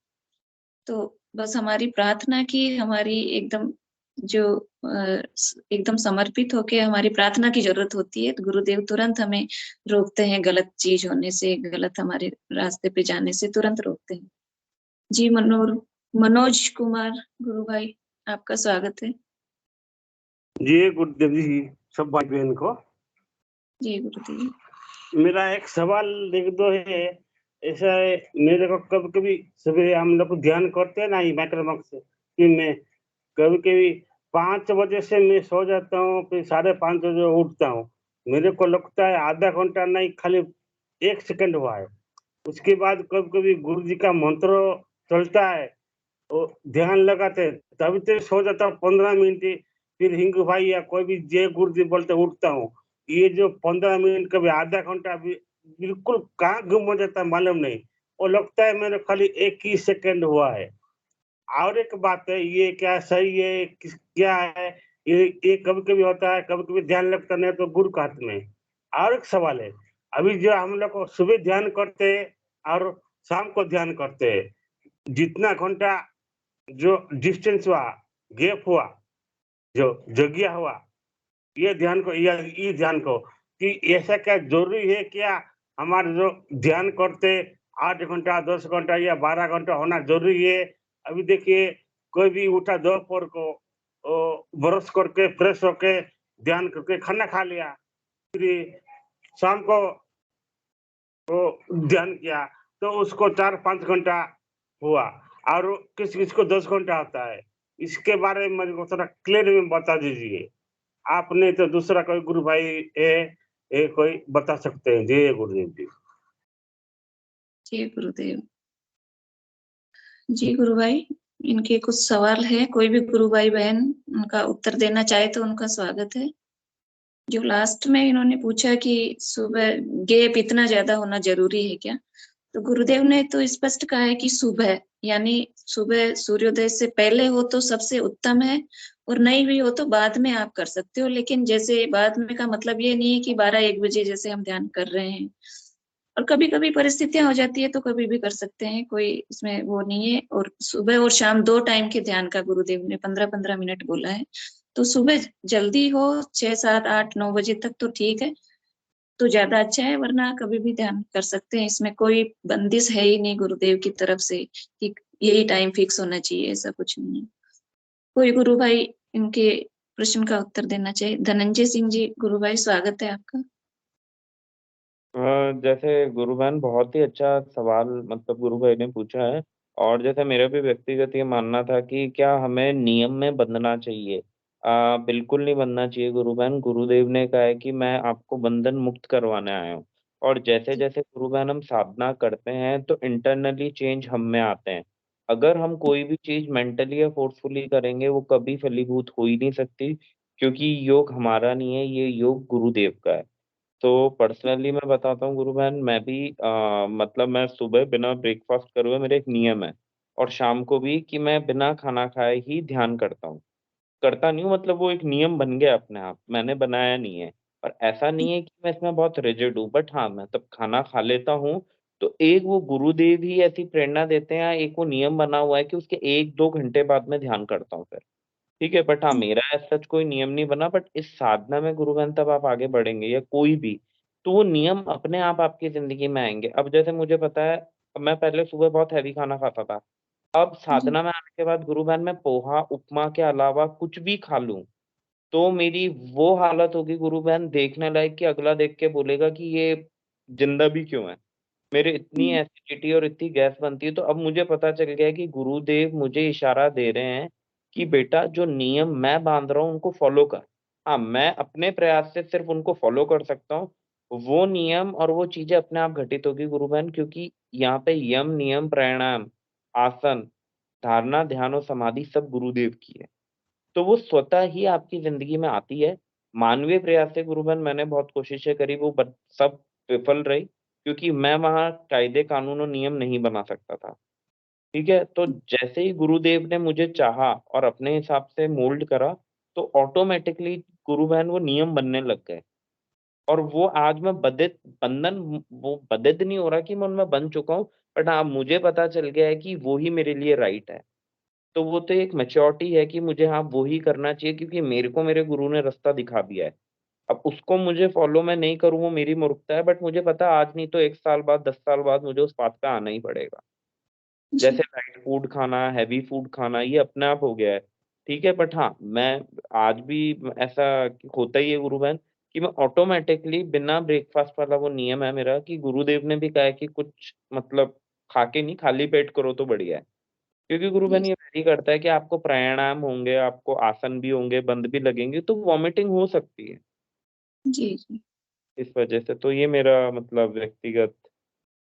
तो बस हमारी प्रार्थना की, हमारी एकदम जो एकदम समर्पित होके हमारी प्रार्थना की जरूरत होती है, तो गुरुदेव तुरंत हमें रोकते हैं, गलत चीज होने से, गलत हमारे रास्ते पे जाने से तुरंत रोकते हैं। जी मनोज कुमार गुरु भाई, आपका स्वागत है। जी गुरुदेव जी, सब भाई बहन को जी गुरुदेव। मेरा एक सवाल एक दो है। ऐसा है, मेरे को कभी कभी सवेरे हम लोग ध्यान करते हैं ना, ये मैटर से कि मैं कभी कभी 5 बजे से मैं सो जाता हूँ, फिर 5:30 बजे उठता हूँ। मेरे को लगता है आधा घंटा नहीं, खाली 1 सेकंड हुआ है। उसके बाद कभी कभी गुरु जी का मंत्र चलता है, वो ध्यान लगाते हैं, तभी तो सो जाता हूँ 15 मिनट ही। फिर हिंगू भाई या कोई भी जय गुरु जी बोलते उठता हूँ। ये जो 15 मिनट कभी आधा घंटा भी बिल्कुल कहाँ गुम हो जाता है मालूम नहीं। वो लगता है मेरे खाली 1 ही सेकंड हुआ है। और एक बात है, ये क्या सही है क्या है, ये कभी कभी होता है, कभी कभी ध्यान लगता नहीं तो गुरु के हाथ में। और एक सवाल है, अभी जो हम लोग को सुबह ध्यान करते हैं और शाम को ध्यान करते हैं, जितना घंटा जो डिस्टेंस हुआ, गैप हुआ, जो जगह हुआ, ये ध्यान को या ये ध्यान को कि ऐसा क्या जरूरी है क्या? हमारे जो ध्यान करते 8 घंटा 10 घंटा या 12 घंटा होना जरूरी है? अभी देखिए, कोई भी उठा दोपहर को, ब्रश करके फ्रेश होके ध्यान करके खाना खा लिया, फिर शाम को ध्यान किया, तो उसको 4-5 घंटा हुआ। और किस किस को 10 घंटा होता है। इसके बारे में मेरे को थोड़ा क्लियर में बता दीजिए। आप नहीं तो दूसरा कोई गुरु भाई कोई बता सकते हैं। जय गुरुदेव जी। जी गुरुदेव। जी गुरु भाई, इनके कुछ सवाल है, कोई भी गुरु भाई बहन उनका उत्तर देना चाहे तो उनका स्वागत है। जो लास्ट में इन्होंने पूछा कि सुबह गैप इतना ज्यादा होना जरूरी है क्या, तो गुरुदेव ने तो स्पष्ट कहा है कि सुबह, यानी सुबह सूर्योदय से पहले हो तो सबसे उत्तम है, और नहीं भी हो तो बाद में आप कर सकते हो। लेकिन जैसे बाद में का मतलब ये नहीं है कि 12-1 बजे जैसे हम ध्यान कर रहे हैं, और कभी कभी परिस्थितियां हो जाती है तो कभी भी कर सकते हैं, कोई इसमें वो नहीं है। और सुबह और शाम 2 टाइम के ध्यान का गुरुदेव ने 15-15 मिनट बोला है। तो सुबह जल्दी हो 6-7-8-9 बजे तक तो ठीक है, तो ज्यादा अच्छा है, वरना कभी भी ध्यान कर सकते हैं। इसमें कोई बंदिश है ही नहीं गुरुदेव की तरफ से कि यही टाइम फिक्स होना चाहिए, ऐसा कुछ नहीं है। कोई गुरु भाई इनके प्रश्न का उत्तर देना चाहिए। धनंजय सिंह जी गुरु भाई, स्वागत है आपका। जैसे गुरु बहन, बहुत ही अच्छा सवाल मतलब गुरु भाई ने पूछा है। और जैसे मेरा भी व्यक्तिगत ये मानना था कि क्या हमें नियम में बंधना चाहिए? बिल्कुल नहीं बंधना चाहिए गुरु बहन। गुरुदेव ने कहा है कि मैं आपको बंधन मुक्त करवाने आया हूँ। और जैसे जैसे गुरु बहन हम साधना करते हैं तो इंटरनली चेंज हम में आते हैं। अगर हम कोई भी चीज मेंटली या फोर्सफुली करेंगे वो कभी फलीभूत हो ही नहीं सकती, क्योंकि योग हमारा नहीं है, ये योग गुरुदेव का है। तो पर्सनली मैं बताता हूँ गुरु बहन, मैं भी मतलब मैं सुबह बिना ब्रेकफास्ट करे हुए मेरा एक नियम है, और शाम को भी कि मैं बिना खाना खाए ही ध्यान करता हूँ। करता नहीं हूँ मतलब वो एक नियम बन गया अपने आप, मैंने बनाया नहीं है। और ऐसा नहीं है कि मैं इसमें बहुत रिजिड हूँ, बट हाँ मैं तब खाना खा लेता हूँ। तो एक वो गुरुदेव ही ऐसी प्रेरणा देते हैं, एक वो नियम बना हुआ है कि उसके 1-2 घंटे बाद मैं ध्यान करता हूँ फिर। ठीक है, बट हाँ मेरा ऐसा सच कोई नियम नहीं बना, बट इस साधना में गुरु बहन तब आप आगे बढ़ेंगे या कोई भी, तो वो नियम अपने आप आपकी जिंदगी में आएंगे। अब जैसे मुझे पता है, मैं पहले सुबह बहुत हैवी खाना खाता था। अब जी साधना में आने के बाद गुरु बहन मैं पोहा उपमा के अलावा कुछ भी खा लूं तो मेरी वो हालत होगी गुरु बहन देखने लायक कि अगला देख के बोलेगा कि ये जिंदा भी क्यों है। मेरे इतनी एसिडिटी और इतनी गैस बनती है। तो अब मुझे पता चल गया है कि गुरुदेव मुझे इशारा दे रहे हैं कि बेटा जो नियम मैं बांध रहा हूँ उनको फॉलो कर। हाँ, मैं अपने प्रयास से सिर्फ उनको फॉलो कर सकता हूँ, वो नियम और वो चीजें अपने आप घटित होगी गुरु बहन, क्योंकि यहाँ पे यम, नियम, प्राणायाम, आसन, धारणा, ध्यान और समाधि सब गुरुदेव की है। तो वो स्वतः ही आपकी ज़िंदगी में आती है। मानवीय प्रयास से गुरुबन मैंने बहुत कोशिशें करी, वो सब विफल रही, क्योंकि मैं वहाँ कायदे, कानून और नियम नहीं बना सकता था। ठीक है? तो जैसे ही गुरुदेव ने मुझे चाहा और अपने हिसाब से मोल्ड करा, तो ऑटोमैटिकली गुरु बहन वो नियम बनने लग गए। और वो आज मैं वो बद्ध नहीं हो रहा कि मैं उनमें बंध चुका हूँ, बट हाँ, मुझे पता चल गया है कि वो ही मेरे लिए राइट है। तो वो तो एक मैच्योरिटी है कि मुझे हाँ, वो ही करना चाहिए, क्योंकि मेरे को मेरे गुरु ने रास्ता दिखा दिया है। अब उसको मुझे फ़ॉलो मैं नहीं करूँ, वो मेरी मूर्खता है, बट मुझे पता है आज नहीं तो 1 साल बाद, 10 साल बाद मुझे उस पाथ पे आना ही पड़ेगा। जी जैसे लाइट फूड खाना, हेवी फूड खाना, ये अपने आप हो गया है, ठीक है? बट हाँ, मैं आज भी ऐसा होता ही है गुरु बहन, कि मैं ऑटोमैटिकली बिना ब्रेकफ़ास्ट वाला वो नियम है मेरा, कि गुरुदेव ने भी कहा है कि कुछ मतलब खा के नहीं, खाली पेट करो तो बढ़िया है। क्योंकि गुरु जी बहन ये वैरी करता है कि आपको प्राणायाम होंगे, आपको आसन भी होंगे, बंद भी लगेंगे, तो वॉमिटिंग हो सकती है जी जी इस वजह से। तो ये मेरा मतलब व्यक्तिगत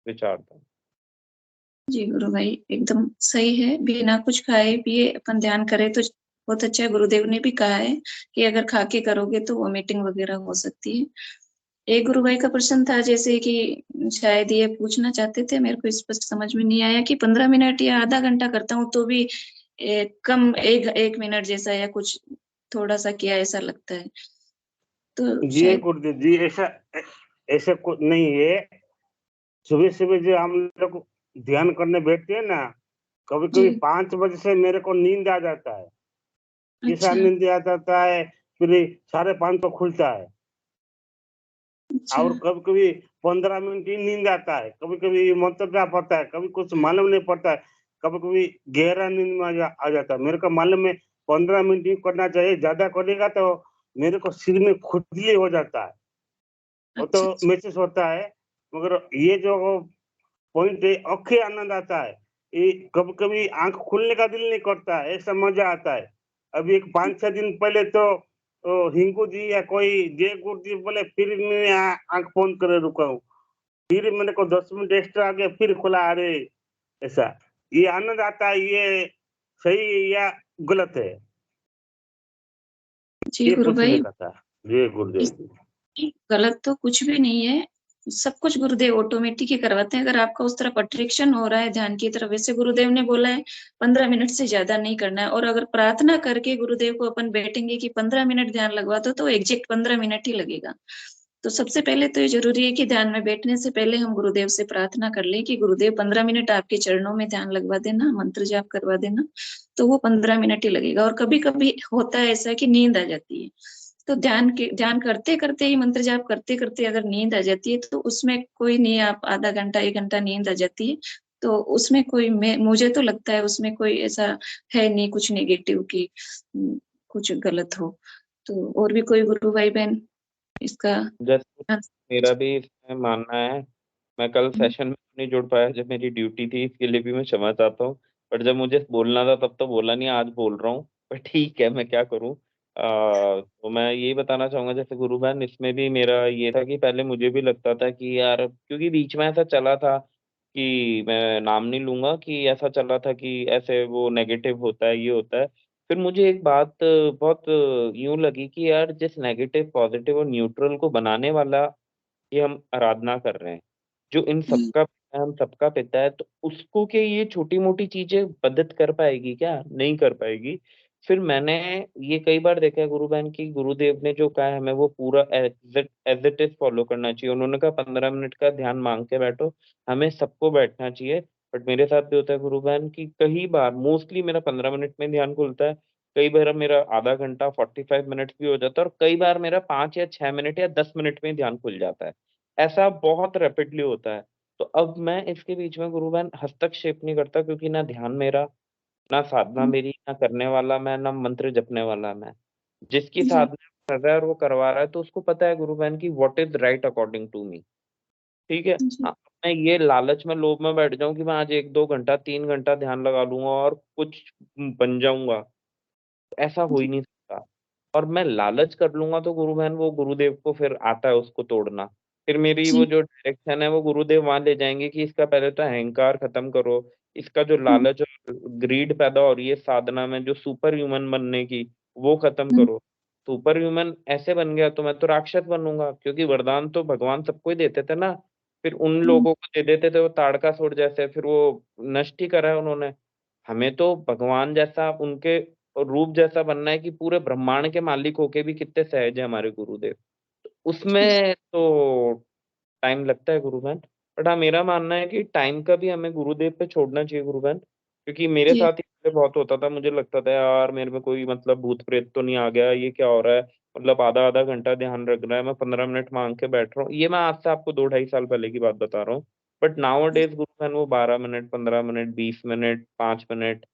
विचार था। जी गुरु भाई, एकदम सही है। बिना कुछ खाए पिए अपन ध्यान करें तो बहुत अच्छा है। गुरुदेव ने भी कहा है कि अगर खा के करोगे तो वोमिटिंग वगैरह हो सकती है। एक गुरु भाई का प्रश्न था, जैसे कि शायद ये पूछना चाहते थे, मेरे को स्पष्ट समझ में नहीं आया, कि 15 मिनट या आधा घंटा करता हूँ तो भी कम एक मिनट जैसा या कुछ थोड़ा सा किया ऐसा लगता है, तो जी शायद। गुरुदेव जी, ऐसा कुछ नहीं है। सुबह-सुबह जो हम लोग ध्यान करने बैठते हैं ना, जी कभी-कभी 5 बजे से मेरे को नींद आ जाता है। ऐसा अच्छा नींद आ जाता है, फिर 5:30 को खुलता है। अच्छा और कभी-कभी 15 मिनट ही नींद आता है, कभी-कभी मंत्र जाप होता है, कभी कुछ मालूम नहीं पड़ता है, कभी-कभी गहरा नींद में आ जाता है। मेरे को मालूम है 15 मिनट ही करना चाहिए, ज़्यादा करेगा तो मेरे को सिर में खुजली हो जाता है, वो तो अच्छा अच्छा महसूस होता है। मगर ये जो पॉइंट है, अखे आनंद आता है। ये कभी-कभी आँख खोलने का दिल नहीं करता है, ऐसा मज़ा आता है। अभी एक 5-6 दिन पहले तो हिंकू जी या कोई जय गुरु जी बोले, फिर मैं आँख बंद करे रुका हूँ। फिर मेरे को 10 मिनट एक्स्ट्रा आ गया, फिर खुला, अरे! ऐसा। ये आनंद आता है, ये सही है या गलत है? जी ये गुरु पूछने भाई, का था। जी गुरुदेव जी। गलत तो कुछ भी नहीं है। सब कुछ गुरुदेव ऑटोमेटिक ही करवाते हैं। अगर आपका उस तरफ अट्रैक्शन हो रहा है ध्यान की तरफ, वैसे गुरुदेव ने बोला है 15 मिनट से ज्यादा नहीं करना है। और अगर प्रार्थना करके गुरुदेव को अपन बैठेंगे कि 15 मिनट ध्यान लगवा दो, तो एग्जैक्ट 15 मिनट ही लगेगा। तो सबसे पहले तो ये जरूरी है कि ध्यान में बैठने से पहले हम गुरुदेव से प्रार्थना कर लें कि गुरुदेव 15 मिनट आपके चरणों में ध्यान लगवा देना, मंत्र जाप करवा देना। तो वो 15 मिनट ही लगेगा। और कभी कभी होता है ऐसा कि नींद आ जाती है, तो ध्यान करते करते ही, मंत्र जाप करते करते अगर नींद आ जाती है, तो उसमें कोई नहीं, आप आधा घंटा 1 घंटा नींद आ जाती है, तो उसमें कोई, मुझे तो लगता है उसमें कोई ऐसा है नहीं कुछ नेगेटिव की कुछ गलत हो। तो और भी कोई गुरु भाई बहन इसका जैसे आंसर? मेरा भी इसमें मानना है, मैं कल सेशन में नहीं जुड़ पाया जब मेरी ड्यूटी थी, इसके लिए भी मैं क्षमा चाहता हूँ। बट जब मुझे बोलना था तब तो बोला नहीं, आज बोल रहा हूँ। पर ठीक है, मैं क्या करूँ? तो मैं यही बताना चाहूँगा, जैसे गुरु बहन इसमें भी मेरा ये था कि पहले मुझे भी लगता था कि यार, क्योंकि बीच में ऐसा चला था कि मैं नाम नहीं लूँगा, कि ऐसा चला था कि ऐसे वो नेगेटिव होता है, ये होता है। फिर मुझे एक बात बहुत यूँ लगी कि यार, जिस नेगेटिव, पॉज़िटिव और न्यूट्रल को बनाने वाला की हम आराधना कर रहे हैं, जो इन सबका पिता है, हम सबका पिता है, तो उसको क्या ये छोटी-मोटी चीज़ें मदद कर पाएगी क्या? नहीं कर पाएगी। फिर मैंने ये कई बार देखा है गुरु बहन की, गुरुदेव ने जो कहा है हमें वो पूरा एज़ इट इज़ फ़ॉलो करना चाहिए। उन्होंने कहा 15 मिनट का ध्यान माँग के बैठो, हमें सबको बैठना चाहिए। बट मेरे साथ भी होता है गुरु बहन कि कई बार, मोस्टली मेरा 15 मिनट में ध्यान खुलता है, कई बार मेरा आधा घंटा 45 मिनट्स भी हो जाता है, और कई बार मेरा 5 या 6 मिनट या 10 मिनट में ध्यान खुल जाता है। ऐसा बहुत रैपिडली होता है। तो अब मैं इसके बीच में गुरु बहन हस्तक्षेप नहीं करता, क्योंकि ना ध्यान मेरा, ना साधना मेरी, ना करने वाला मैं, ना मंत्र जपने वाला मैं। जिसकी जी साधना कर रहा है और वो करवा रहा है, तो उसको पता है गुरु बहन की what is right according to me. ठीक है? जी हाँ, मैं ये लालच में, लोभ में बैठ जाऊँ कि मैं आज 1-2 घंटा, 3 घंटा ध्यान लगा लूँगा और कुछ बन जाऊँगा, ऐसा हो ही नहीं सकता। और मैं लालच कर लूंगा तो गुरु बहन वो गुरुदेव को फिर आता है उसको तोड़ना। फिर मेरी जी। वो जो डायरेक्शन है वो गुरुदेव वहां ले जाएंगे कि इसका पहले तो अहंकार खत्म करो, इसका जो लालच और ग्रीड पैदा हो रही है साधना में जो सुपर ह्यूमन बनने की, वो खत्म करो। सुपर ह्यूमन ऐसे बन गया तो मैं तो राक्षस बनूंगा, क्योंकि वरदान तो भगवान सबको ही देते थे ना। फिर उन लोगों को दे देते थे वो ताड़कासुर जैसे, फिर वो नष्ट ही करा है उन्होंने। हमें तो भगवान जैसा उनके रूप जैसा बनना है कि पूरे ब्रह्मांड के मालिक होके भी कितने सहज है हमारे गुरुदेव। उसमें तो टाइम लगता है गुरु बहन। बट हाँ, मेरा मानना है कि टाइम का भी हमें गुरुदेव पे छोड़ना चाहिए गुरु बहन। क्योंकि मेरे जी। साथ ही पहले बहुत होता था, मुझे लगता था यार मेरे में कोई मतलब भूत प्रेत तो नहीं आ गया, ये क्या हो रहा है, मतलब आधा आधा घंटा ध्यान रख रहा है, मैं 15 मिनट मांग के बैठ रहा हूँ। ये मैं आज से आपको 2 ढाई साल पहले की बात बता रहा हूँ। बट नाउ डेज गुरु बहन वो 12 minute, 15 minute, 20 minute, 5 minute,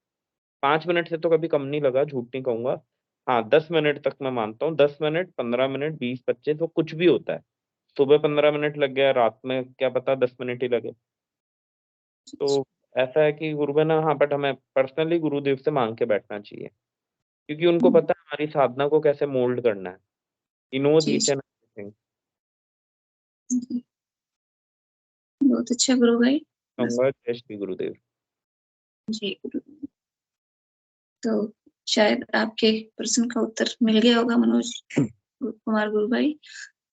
5 minute से तो कभी कम नहीं लगा, झूठ नहीं कहूंगा। हाँ, 10 मिनट तक मैं मानता हूँ, 10 मिनट, 15 मिनट, 20, 25, वो कुछ भी होता है। सुबह 15 मिनट लग गया, रात में क्या पता 10 मिनट ही लगे। तो ऐसा है कि गुरु बहन, हाँ, बट हमें पर्सनली गुरुदेव से मांग के बैठना चाहिए, क्योंकि उनको पता है हमारी साधना को कैसे मोल्ड करना है। ही नोज जी। Each and everything. जी, बहुत अच्छा गुरु भाई। कहूंगा जय श्री गुरुदेव। जी गुरु। तो शायद आपके प्रश्न का उत्तर मिल गया होगा मनोज कुमार गुरु भाई।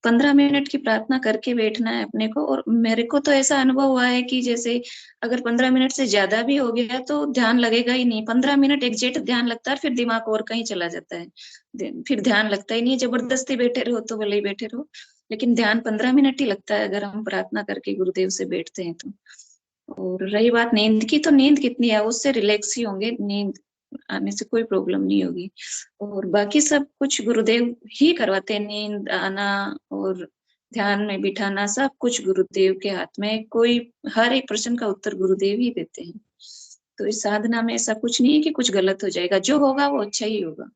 15 मिनट की प्रार्थना करके बैठना है अपने को। और मेरे को तो ऐसा अनुभव हुआ है कि जैसे अगर 15 मिनट से ज्यादा भी हो गया तो ध्यान लगेगा ही नहीं। 15 मिनट एग्जैक्ट ध्यान लगता है, फिर दिमाग और कहीं चला जाता है। फिर ध्यान लगता ही नहीं। जबरदस्ती बैठे रहो तो भले ही बैठे रहो, लेकिन ध्यान 15 मिनट ही लगता है अगर हम प्रार्थना करके गुरुदेव से बैठते हैं तो। और रही बात नींद की, तो नींद कितनी है उससे रिलैक्स ही होंगे, नींद आने से कोई प्रॉब्लम नहीं होगी। और बाकी सब कुछ गुरुदेव ही करवाते हैं, नींद आना और ध्यान में बिठाना सब कुछ गुरुदेव के हाथ में। कोई हर एक प्रश्न का उत्तर गुरुदेव ही देते हैं। तो इस साधना में ऐसा कुछ नहीं है कि कुछ गलत हो जाएगा, जो होगा वो अच्छा ही होगा।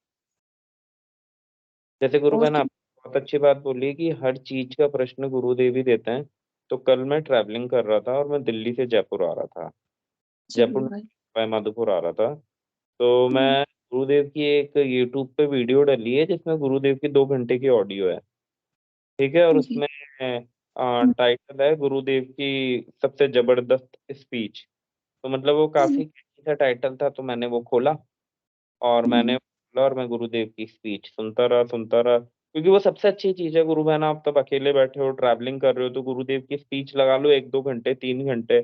जैसे गुरु और बहन आप बहुत अच्छी बात बोली कि हर चीज का प्रश्न गुरुदेव ही देते हैं। तो कल मैं ट्रैवलिंग कर रहा था और मैं दिल्ली से जयपुर आ रहा था। जी जयपुर गुरु में भाई। मैं माधोपुर आ रहा था। तो मैं गुरुदेव की एक यूट्यूब पे वीडियो डाली है जिसमें गुरुदेव की 2 घंटे की ऑडियो है। ठीक है, और जी। उसमें टाइटल है गुरुदेव की सबसे जबरदस्त स्पीच। तो मतलब वो काफी कैची सा टाइटल था, तो मैंने वो खोला और मैंने बोला और मैं गुरुदेव की स्पीच सुनता रहा, क्योंकि वो सबसे अच्छी चीज है गुरु बहन। आप तब अकेले बैठे हो, ट्रैवलिंग कर रहे हो, तो गुरुदेव की स्पीच लगा लो 1 2 घंटे 3 घंटे।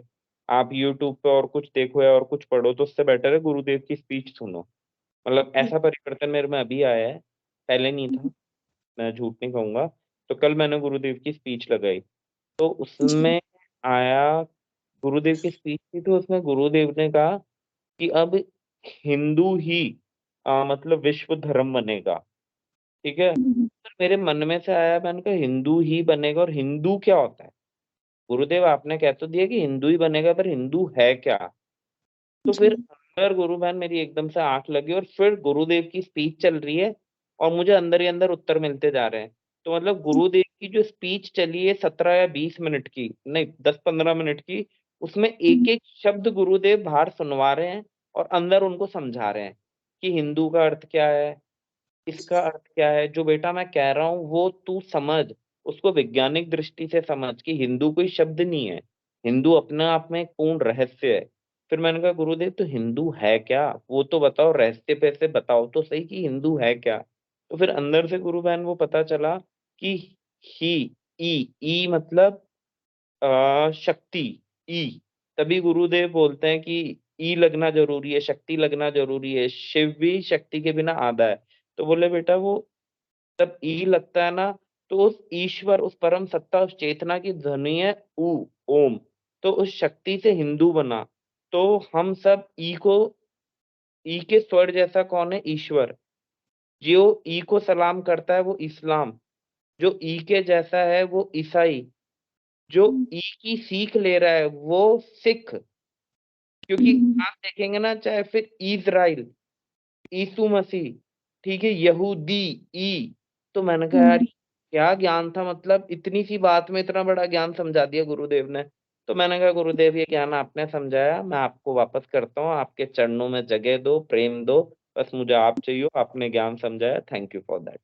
आप यूट्यूब पे और कुछ देखो या और कुछ पढ़ो, तो उससे बेटर है गुरुदेव की स्पीच सुनो। मतलब ऐसा परिवर्तन मेरे में अभी आया है, पहले नहीं था, मैं झूठ नहीं कहूंगा। तो कल मैंने गुरुदेव की स्पीच लगाई, तो उसमें आया, गुरुदेव की स्पीच थी, तो उसमें गुरुदेव ने कहा कि अब हिंदू ही मतलब विश्व धर्म बनेगा। ठीक है, तो मेरे मन में से आया, मैंने कहा हिंदू ही बनेगा, और हिंदू क्या होता है? गुरुदेव आपने कह तो दिया कि हिंदू ही बनेगा, पर हिंदू है क्या? तो फिर अंदर गुरु बहन मेरी एकदम से आंख लगी, और फिर गुरुदेव की स्पीच चल रही है और मुझे अंदर ही अंदर उत्तर मिलते जा रहे हैं। तो मतलब गुरुदेव की जो स्पीच चली है 17 या 20 मिनट की, नहीं 10 15 मिनट की, उसमें एक एक शब्द गुरुदेव बाहर सुनवा रहे हैं और अंदर उनको समझा रहे हैं कि हिंदू का अर्थ क्या है, इसका अर्थ क्या है। जो बेटा मैं कह रहा हूँ वो तू समझ, उसको वैज्ञानिक दृष्टि से समझ कि हिंदू कोई शब्द नहीं है, हिंदू अपने आप में एक पूर्ण रहस्य है। फिर मैंने कहा गुरुदेव तो हिंदू है क्या, वो तो बताओ, रहस्य पे से बताओ तो सही कि हिंदू है क्या। तो फिर अंदर से गुरु बहन वो पता चला कि ही, ई मतलब शक्ति, ई। तभी गुरुदेव बोलते हैं कि ई लगना जरूरी है, शक्ति लगना जरूरी है, शिव भी शक्ति के बिना आधा है। तो बोले बेटा वो जब ई लगता है ना, तो उस ईश्वर, उस परम सत्ता, उस चेतना की ध्वनि है ऊ, ओम। तो उस शक्ति से हिंदू बना। तो हम सब ई को, ई के स्वर जैसा कौन है? ईश्वर। जो ई को सलाम करता है वो इस्लाम, जो ई के जैसा है वो ईसाई, जो ई की सीख ले रहा है वो सिख। क्योंकि आप देखेंगे ना, चाहे फिर इजराइल, यीशु मसीह, ठीक है, यहूदी, ई। तो मैंने कहा यार क्या ज्ञान था, मतलब इतनी सी बात में इतना बड़ा ज्ञान समझा दिया गुरुदेव ने। तो मैंने कहा गुरुदेव ये ज्ञान आपने समझाया, मैं आपको वापस करता हूँ, आपके चरणों में जगह दो, प्रेम दो, बस मुझे आप चाहिए, आपने ज्ञान समझाया, थैंक यू फॉर दैट।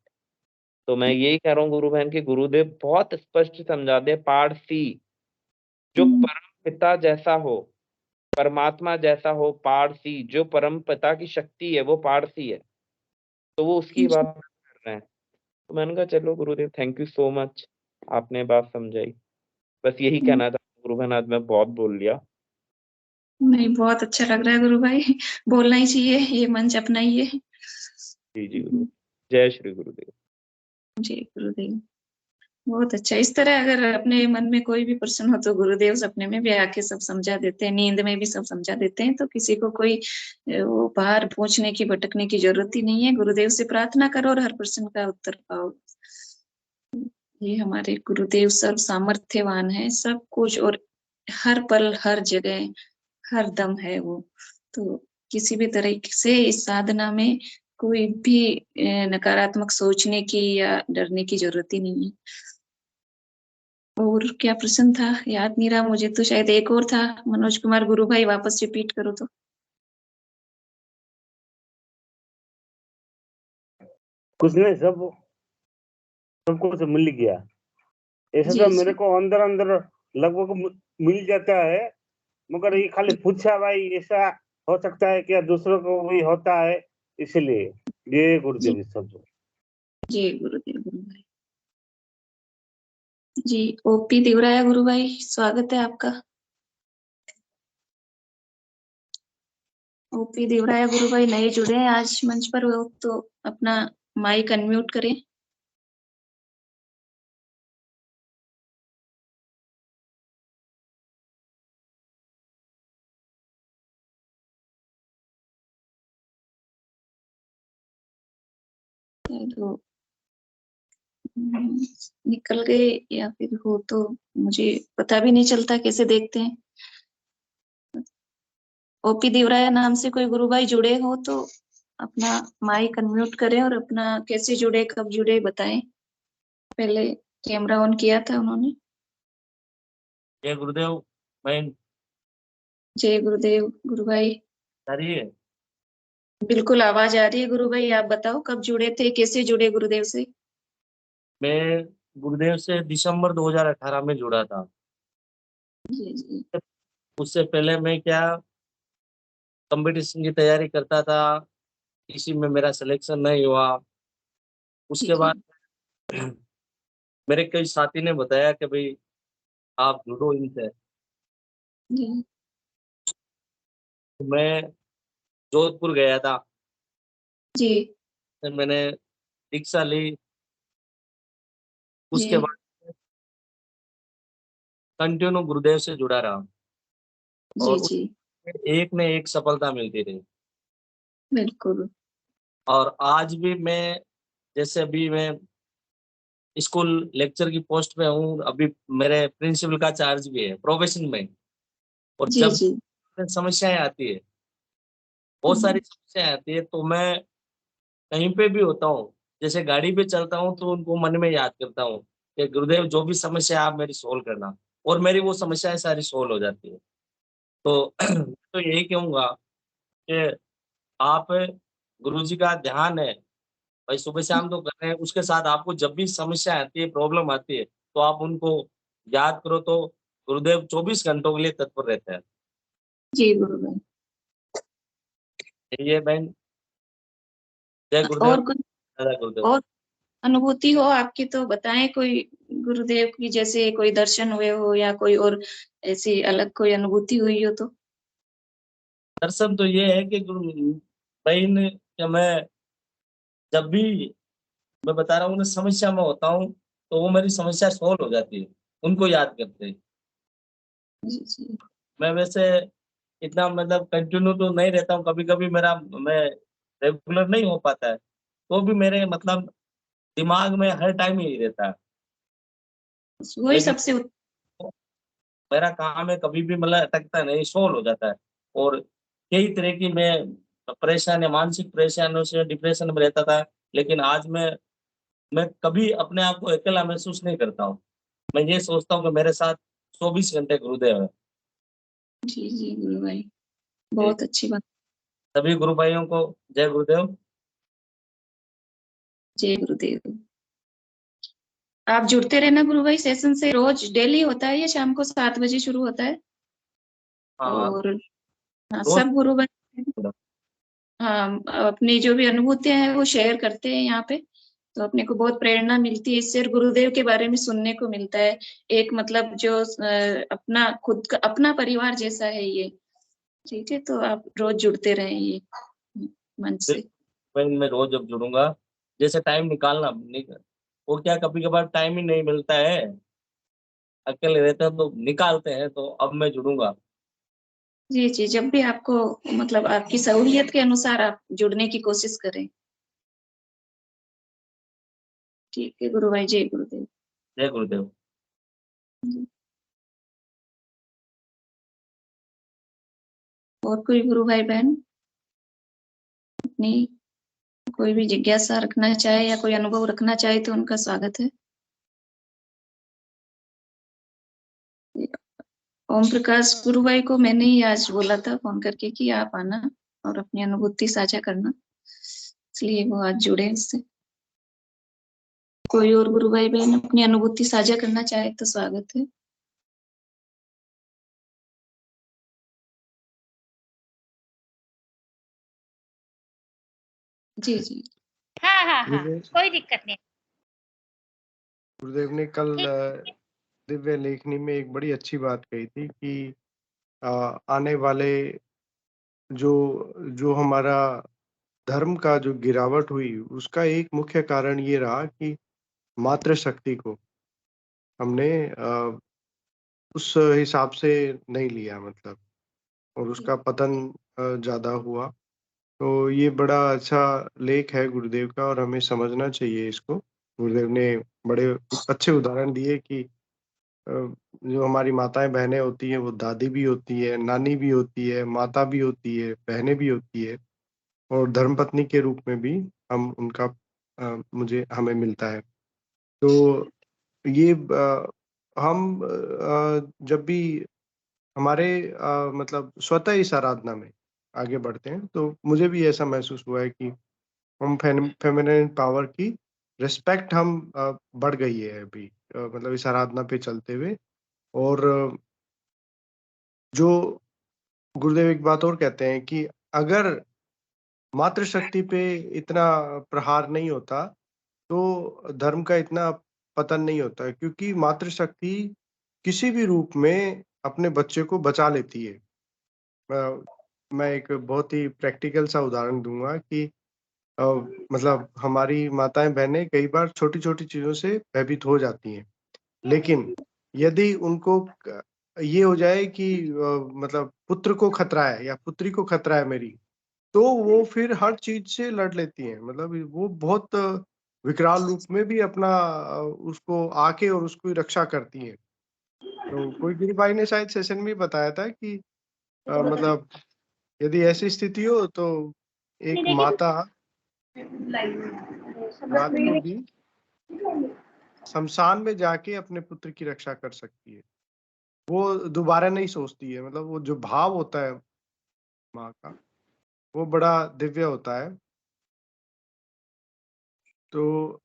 तो मैं यही कह रहा हूँ गुरु बहन की गुरुदेव बहुत स्पष्ट समझा दे, पार्ट सी, जो परम पिता जैसा हो, परमात्मा जैसा हो, पार्ट सी, जो परम पिता की शक्ति है वो पार्ट सी है, तो वो उसकी बात कर रहे हैं। तो मैंने कहा चलो गुरुदेव, थैंक यू सो मच, आपने बात समझाई। बस यही कहना था गुरु बहन, आज मैं बहुत बोल लिया। नहीं, बहुत अच्छा लग रहा है गुरु भाई, बोलना ही चाहिए, ये मंच अपना ही है। जी जी गुरु, जय श्री गुरुदेव। जी गुरुदेव, बहुत अच्छा। इस तरह अगर अपने मन में कोई भी प्रश्न हो तो गुरुदेव सपने में भी आके सब समझा देते हैं, नींद में भी सब समझा देते हैं, तो किसी को कोई वो बाहर पहुंचने की, भटकने की जरूरत ही नहीं है। गुरुदेव से प्रार्थना करो और हर प्रश्न का उत्तर पाओ। ये हमारे गुरुदेव सर्व सामर्थ्यवान है, सब कुछ, और हर पल हर जगह हर दम है वो। तो किसी भी तरह से इस साधना में कोई भी नकारात्मक सोचने की या डरने की जरूरत ही नहीं है। और क्या प्रश्न था याद नहीं रहा मुझे, तो शायद एक और था। मनोज कुमार गुरु भाई वापस रिपीट करो तो। कुछ नहीं, सब कुछ मिल गया। ऐसा जी तो जी मेरे को अंदर अंदर लगभग मिल जाता है, मगर ये खाली पूछा भाई ऐसा हो सकता है क्या, दूसरों को भी होता है, इसलिए ये गुरुदेव सब। जी गुरुदेव गुरु भाई। जी ओपी देवराया गुरु भाई, स्वागत है आपका। ओपी देवराया गुरु भाई नए जुड़े हैं आज मंच पर, हो तो अपना माइक अनम्यूट करें। शायद वो निकल गए या फिर हो, तो मुझे पता भी नहीं चलता, कैसे देखते हैं। ओपी देवराया नाम से कोई गुरु भाई जुड़े हो तो अपना माइक अनम्यूट करें और अपना कैसे जुड़े, कब जुड़े बताएं। पहले कैमरा ऑन किया था उन्होंने। जय गुरुदेव। मैं जय गुरुदेव गुरु भाई। आ रही है। बिल्कुल आवाज आ रही है गुरु भाई, आप बताओ कब जुड़े थे, कैसे जुड़े गुरुदेव से। मैं गुरुदेव से दिसंबर 2018 में जुड़ा था। जी जी उससे पहले मैं क्या कंपटीशन की तैयारी करता था, इसी में मेरा सिलेक्शन नहीं हुआ। उसके जी बाद मेरे कई साथी ने बताया कि भाई आप जुड़ो इनसे। जी तो मैं जोधपुर गया था, जी फिर मैंने दीक्षा ली। उसके जी बाद कंटिन्यू गुरुदेव से जुड़ा रहा जी और जी उसमें एक ने एक सफलता मिलती रही। बिल्कुल। और आज भी मैं, जैसे अभी मैं स्कूल लेक्चर की पोस्ट पे हूँ, अभी मेरे प्रिंसिपल का चार्ज भी है प्रोफेशन में। और जी जब जी समस्याएं आती है, बहुत सारी समस्याएं आती है, तो मैं कहीं पे भी होता हूँ, जैसे गाड़ी पे चलता हूँ तो उनको मन में याद करता हूँ कि गुरुदेव जो भी समस्या आप मेरी सोल्व करना, और मेरी वो समस्याएं सारी सोल्व हो जाती है। तो तो यही कहूंगा कि आप, गुरु जी का ध्यान है भाई, सुबह शाम तो कर रहे हैं, उसके साथ आपको जब भी समस्या आती है, प्रॉब्लम आती है, तो आप उनको याद करो, तो गुरुदेव 24 घंटों के लिए तत्पर रहते हैं। जी गुरु भाई। ये बहन, जय गुरुदेव, और कुछ जय गुरुदेव। और अनुभूति हो आपकी तो बताएं, कोई गुरुदेव की जैसे कोई दर्शन हुए हो या कोई और ऐसी अलग कोई अनुभूति हुई हो तो। दर्शन तो ये है कि गुरु बहन, कि मैं जब भी, मैं बता रहा हूँ, उन्हें समस्या में होता हूँ, तो वो मेरी समस्या सोल्व हो जाती है, उनको याद करते हैं। जी जी मैं वैसे इतना मतलब कंटिन्यू तो नहीं रहता हूँ, कभी कभी मेरा, मैं रेगुलर नहीं हो पाता है, तो भी मेरे मतलब दिमाग में हर टाइम यही रहता है। वही लेकिन सबसे मेरा काम है, कभी भी मतलब अटकता नहीं, सोल्व हो जाता है। और कई तरह की मैं परेशानी, मानसिक परेशानियों से डिप्रेशन में रहता था, लेकिन आज मैं कभी अपने आप को अकेला महसूस नहीं करता हूँ। मैं ये सोचता हूँ कि मेरे साथ 24 घंटे गुरुदेव है। जी जी गुरु भाई, जी बहुत अच्छी बात। सभी गुरु भाइयों को जय गुरुदेव। जय गुरुदेव। आप जुड़ते रहना गुरु भाई, सेशन से रोज डेली होता है, ये शाम को 7 बजे शुरू होता है। हाँ, और हाँ, रोज सब गुरु भाई हाँ अपनी जो भी अनुभूतियां हैं वो शेयर करते हैं यहाँ पे, तो अपने को बहुत प्रेरणा मिलती है इससे, और गुरुदेव के बारे में सुनने को मिलता है। एक मतलब जो अपना खुद का अपना परिवार जैसा है ये। ठीक है, तो आप रोज जुड़ते रहें ये मन से। मैं रोज अब जुड़ूंगा, जैसे टाइम निकालना वो क्या कभी कभार टाइम ही नहीं मिलता है, अकेले रहते हैं तो निकालते हैं, तो अब मैं जुड़ूंगा। जी जी, जब भी आपको मतलब आपकी सहूलियत के अनुसार आप जुड़ने की कोशिश करें। ठीक है गुरु भाई, जय गुरुदेव। जय गुरुदेव। और कोई गुरु भाई बहन अपनी कोई भी जिज्ञासा रखना चाहे या कोई अनुभव रखना चाहे तो उनका स्वागत है। ओम प्रकाश गुरु भाई को मैंने ही आज बोला था फोन करके कि आप आना और अपनी अनुभूति साझा करना, इसलिए वो आज जुड़े इससे। कोई और गुरु भाई बहन अपनी अनुभूति साझा करना चाहे तो स्वागत है। जी जी। हाँ हाँ हाँ, गुरुदेव कोई दिक्कत नहीं। गुरुदेव ने कल ठीक। दिव्य लेखनी में एक बड़ी अच्छी बात कही थी कि आने वाले जो जो हमारा धर्म का जो गिरावट हुई उसका एक मुख्य कारण ये रहा कि मातृशक्ति को हमने उस हिसाब से नहीं लिया, मतलब, और उसका पतन ज़्यादा हुआ। तो ये बड़ा अच्छा लेख है गुरुदेव का और हमें समझना चाहिए इसको। गुरुदेव ने बड़े अच्छे उदाहरण दिए कि जो हमारी माताएं बहनें होती हैं वो दादी भी होती है, नानी भी होती है, माता भी होती है, बहनें भी होती है, और धर्मपत्नी के रूप में भी हम उनका मुझे हमें मिलता है। तो ये हम जब भी हमारे मतलब स्वतः इस आराधना में आगे बढ़ते हैं तो मुझे भी ऐसा महसूस हुआ है कि हम फेमिनिन पावर की रिस्पेक्ट हम बढ़ गई है अभी, मतलब इस आराधना पे चलते हुए। और जो गुरुदेव एक बात और कहते हैं कि अगर मातृशक्ति पे इतना प्रहार नहीं होता तो धर्म का इतना पतन नहीं होता है, क्योंकि मातृशक्ति किसी भी रूप में अपने बच्चे को बचा लेती है। मैं एक बहुत ही प्रैक्टिकल सा उदाहरण दूंगा कि अ, मतलब हमारी माताएं बहनें कई बार छोटी-छोटी चीज़ों से भयभीत हो जाती हैं। लेकिन यदि उनको ये हो जाए कि मतलब पुत्र को खतरा है या पुत्री को खतरा है मेरी, तो वो फिर हर चीज़ से लड़ लेती हैं। मतलब वो बहुत विकराल रूप में भी अपना उसको आके और उसकी रक्षा करती हैं। तो कोई गुरु भाई ने शायद सेशन में बताया था कि मतलब यदि ऐसी स्थिति हो तो एक माता रात को भी शमशान में जाके अपने पुत्र की रक्षा कर सकती है। वो दोबारा नहीं सोचती है, मतलब वो जो भाव होता है माँ का, वो बड़ा दिव्य होता है। तो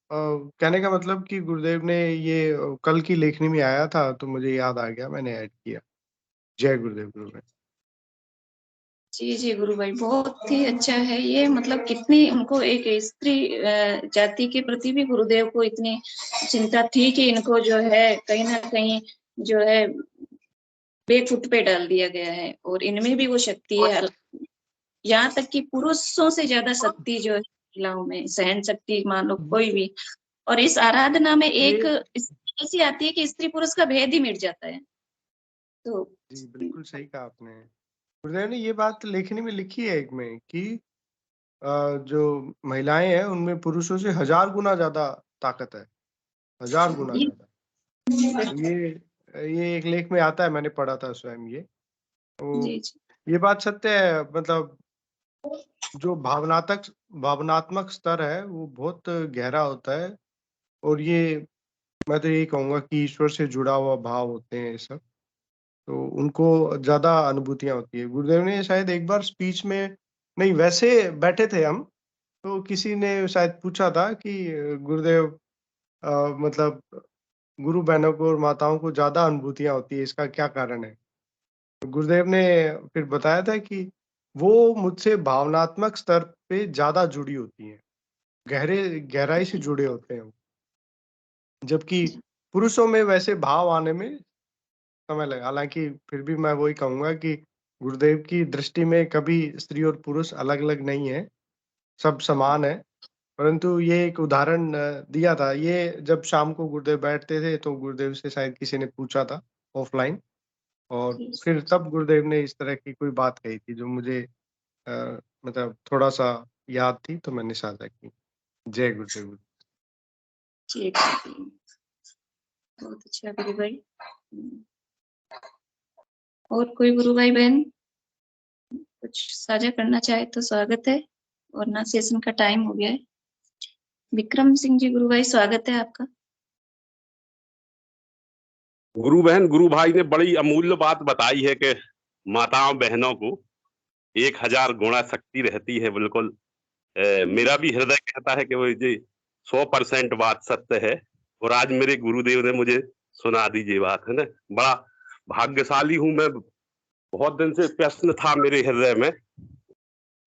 कहने का मतलब कि गुरुदेव ने ये कल की लेखनी में आया था तो मुझे याद आ गया, मैंने ऐड किया। जय गुरुदेव गुरु भाई। जी जी गुरु भाई, बहुत ही अच्छा है ये। मतलब कितनी उनको एक स्त्री जाति के प्रति भी गुरुदेव को इतनी चिंता थी कि इनको जो है कहीं ना कहीं जो है बेफुट पे डाल दिया गया है, और इनमें भी वो शक्ति है। यहाँ तक कि पुरुषों से ज्यादा शक्ति जो है महिलाओं में, सहन शक्ति मान लो कोई भी। और इस आराधना में एक ये स्थिति ऐसी आती है कि स्त्री पुरुष का भेद ही मिट जाता है। तो जी बिल्कुल सही कहा आपने। गुरुदेव ने ये बात लेखनी में लिखी है एक में कि जो महिलाएं हैं उनमें पुरुषों से 1000 गुना ज्यादा ताकत है, 1000 गुना ये ज्यादा। तो ये एक लेख में आता है, मैंने पढ़ा था स्वयं ये। तो जी जी ये बात सत्य है, मतलब जो भावनात्मक स्तर है वो बहुत गहरा होता है, और ये मैं तो यही कहूँगा कि ईश्वर से जुड़ा हुआ भाव होते हैं ये सब। तो उनको ज्यादा अनुभूतियां होती है। गुरुदेव ने शायद एक बार स्पीच में, नहीं वैसे बैठे थे हम, तो किसी ने शायद पूछा था कि गुरुदेव मतलब गुरु बहनों को और माताओं को ज्यादा अनुभूतियां होती है, इसका क्या कारण है? तो गुरुदेव ने फिर बताया था कि वो मुझसे भावनात्मक स्तर पे ज्यादा जुड़ी होती हैं, गहराई से जुड़े होते हैं, जबकि पुरुषों में वैसे भाव आने में समय लगा। हालांकि फिर भी मैं वही कहूंगा कि गुरुदेव की दृष्टि में कभी स्त्री और पुरुष अलग अलग नहीं है, सब समान है। परंतु ये एक उदाहरण दिया था। ये जब शाम को गुरुदेव बैठते थे तो गुरुदेव से शायद किसी ने पूछा था ऑफलाइन, और फिर तब गुरुदेव ने इस तरह की कोई बात कही थी जो मुझे मतलब थोड़ा सा याद थी, तो मैंने साझा की। जय गुरुदेव। जी गुरुदेव, बहुत अच्छा गुरु भाई। और कोई गुरु भाई बहन कुछ साझा करना चाहे तो स्वागत है, वरना सेशन का टाइम हो गया है। विक्रम सिंह जी गुरु भाई, स्वागत है आपका। गुरु बहन, गुरु भाई ने बड़ी अमूल्य बात बताई है कि माताओं बहनों को 1000 गुणा शक्ति रहती है। बिल्कुल मेरा भी हृदय कहता है कि वो ये 100% बात सत्य है, और आज मेरे गुरुदेव ने मुझे सुना दी ये बात, है ना। बड़ा भाग्यशाली हूं मैं। बहुत दिन से प्रश्न था मेरे हृदय में,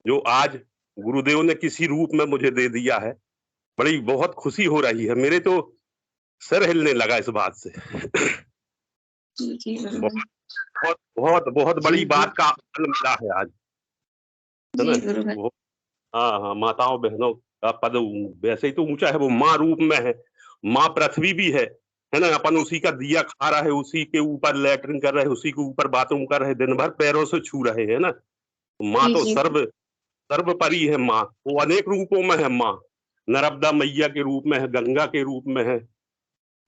जो आज गुरुदेव ने किसी रूप में मुझे दे दिया है। बड़ी बहुत खुशी हो रही है, मेरे तो सिर हिलने लगा इस बात से। जी गुरु भाई। बहुत बहुत बहुत बड़ी बात का फल मिला है आज, है ना। जी गुरु भाई। हाँ हाँ, माताओं बहनों का पद वैसे ही तो ऊंचा है, वो माँ रूप में है। माँ पृथ्वी भी है ना। अपन उसी का दिया खा रहे, उसी के ऊपर लैट्रिन कर रहे, उसी के ऊपर बाथरूम कर रहे, दिन भर पैरों से छू रहे, है ना। माँ जी तो जी सर्वपरि है। माँ वो अनेक रूपों में है। माँ नर्मदा मैया के रूप में है, गंगा के रूप में है,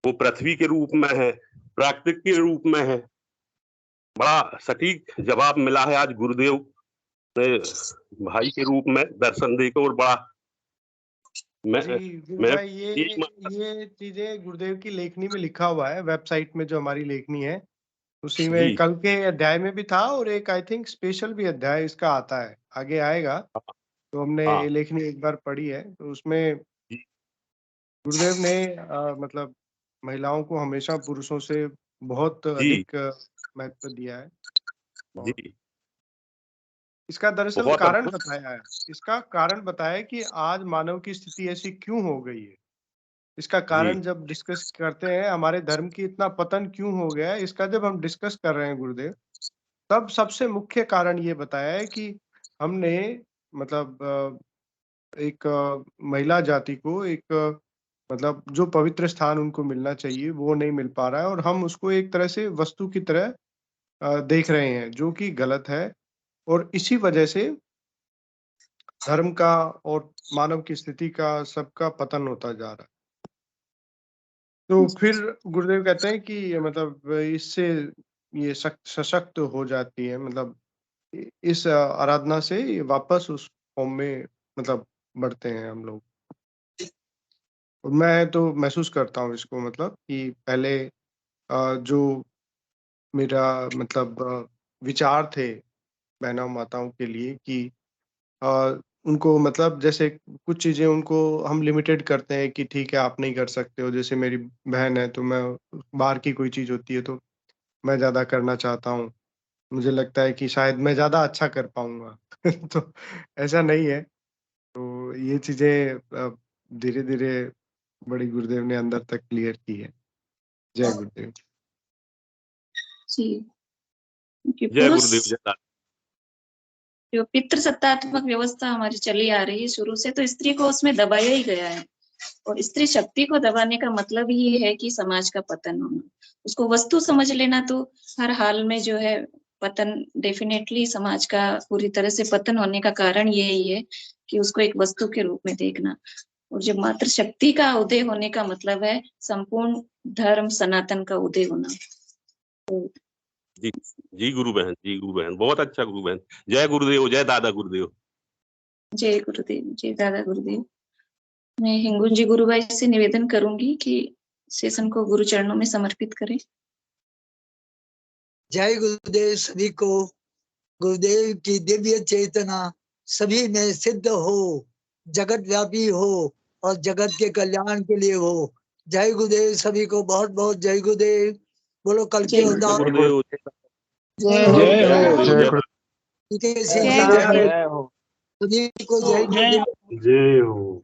वो पृथ्वी के रूप में है, प्राकृतिक के रूप में है। बड़ा सटीक जवाब मिला है आज गुरुदेव ने भाई के रूप में दर्शन देकर। और बड़ा जी गुरु मैं भाई, ये चीजें गुरुदेव की लेखनी में लिखा हुआ है, वेबसाइट में जो हमारी लेखनी है उसी में जी कल के अध्याय में भी था, और एक आई थिंक स्पेशल भी अध्याय इसका आता है, आगे आएगा। तो हमने हाँ ये लेखनी एक बार पढ़ी है, तो उसमें जी गुरुदेव ने मतलब महिलाओं को हमेशा पुरुषों से बहुत जी अधिक महत्व दिया है। और जी इसका दरअसल बहुत कारण बताया है। इसका कारण बताया है कि आज मानव की स्थिति ऐसी क्यों हो गई है। इसका जी कारण जब डिस्कस करते हैं, हमारे धर्म की इतना पतन क्यों हो गया है, इसका जब हम डिस्कस कर रहे हैं गुरुदेव, तब सबसे मुख्य कारण ये बताया है कि हमने मतलब एक महिला जाति को एक मतलब जो पवित्र स्थान उनको मिलना चाहिए वो नहीं मिल पा रहा है, और हम उसको एक तरह से वस्तु की तरह देख रहे हैं, जो कि गलत है। और इसी वजह से धर्म का और मानव की स्थिति का सबका पतन होता जा रहा है। तो फिर गुरुदेव कहते हैं कि मतलब इससे ये सशक्त हो जाती है, मतलब इस आराधना से ये वापस उस फॉर्म में मतलब बढ़ते हैं हम लोग। और मैं तो महसूस करता हूँ इसको, मतलब कि पहले जो मेरा मतलब विचार थे बहनों माताओं के लिए कि अ, उनको मतलब जैसे कुछ चीज़ें उनको हम लिमिटेड करते हैं कि ठीक है आप नहीं कर सकते हो। जैसे मेरी बहन है तो मैं बाहर की कोई चीज़ होती है तो मैं ज़्यादा करना चाहता हूँ। मुझे लगता है कि शायद मैं ज़्यादा अच्छा कर पाऊँगा। तो ऐसा नहीं है। तो ये चीज़ें धीरे-धीरे बड़ी गुरुदेव ने अंदर तक क्लियर की है। जय गुरुदेव। जी। कि जय पुरुष गुरुदेव, जय दादा। जो पितृसत्तात्मक व्यवस्था हमारी चली आ रही है शुरू से, तो स्त्री को उसमें दबाया ही गया है। और स्त्री शक्ति को दबाने का मतलब ही है कि समाज का पतन होना। उसको वस्तु समझ लेना तो हर हाल में जो है पतन, डेफिनेटली समाज का पूरी तरह से पतन होने का कारण यही है कि उसको एक वस्तु के रूप में देखना। और जब मात्र शक्ति का उदय होने का मतलब है संपूर्ण धर्म सनातन का उदय होना। तो जी जी गुरु बहन, जी गुरु बहन, बहुत अच्छा गुरु बहन। जय गुरुदेव, जय दादा गुरुदेव। जय गुरुदेव, जय दादा गुरुदेव। मैं हिंगुन जी गुरु भाई से निवेदन करूंगी कि सेशन को गुरु चरणों में समर्पित करें। जय गुरुदेव सभी को। गुरुदेव की दिव्य चेतना सभी में सिद्ध हो, जगत व्यापी हो और जगत के कल्याण के लिए हो। जय गुरुदेव सभी को, बहुत बहुत जय गुरुदेव। बोलो कल की जय अवतार गुरुदेव जय हो। जय हो। गुरुदेव, जय के जय सीधी गुरुदेव। सभी को जय गुरुदेव। जय हो।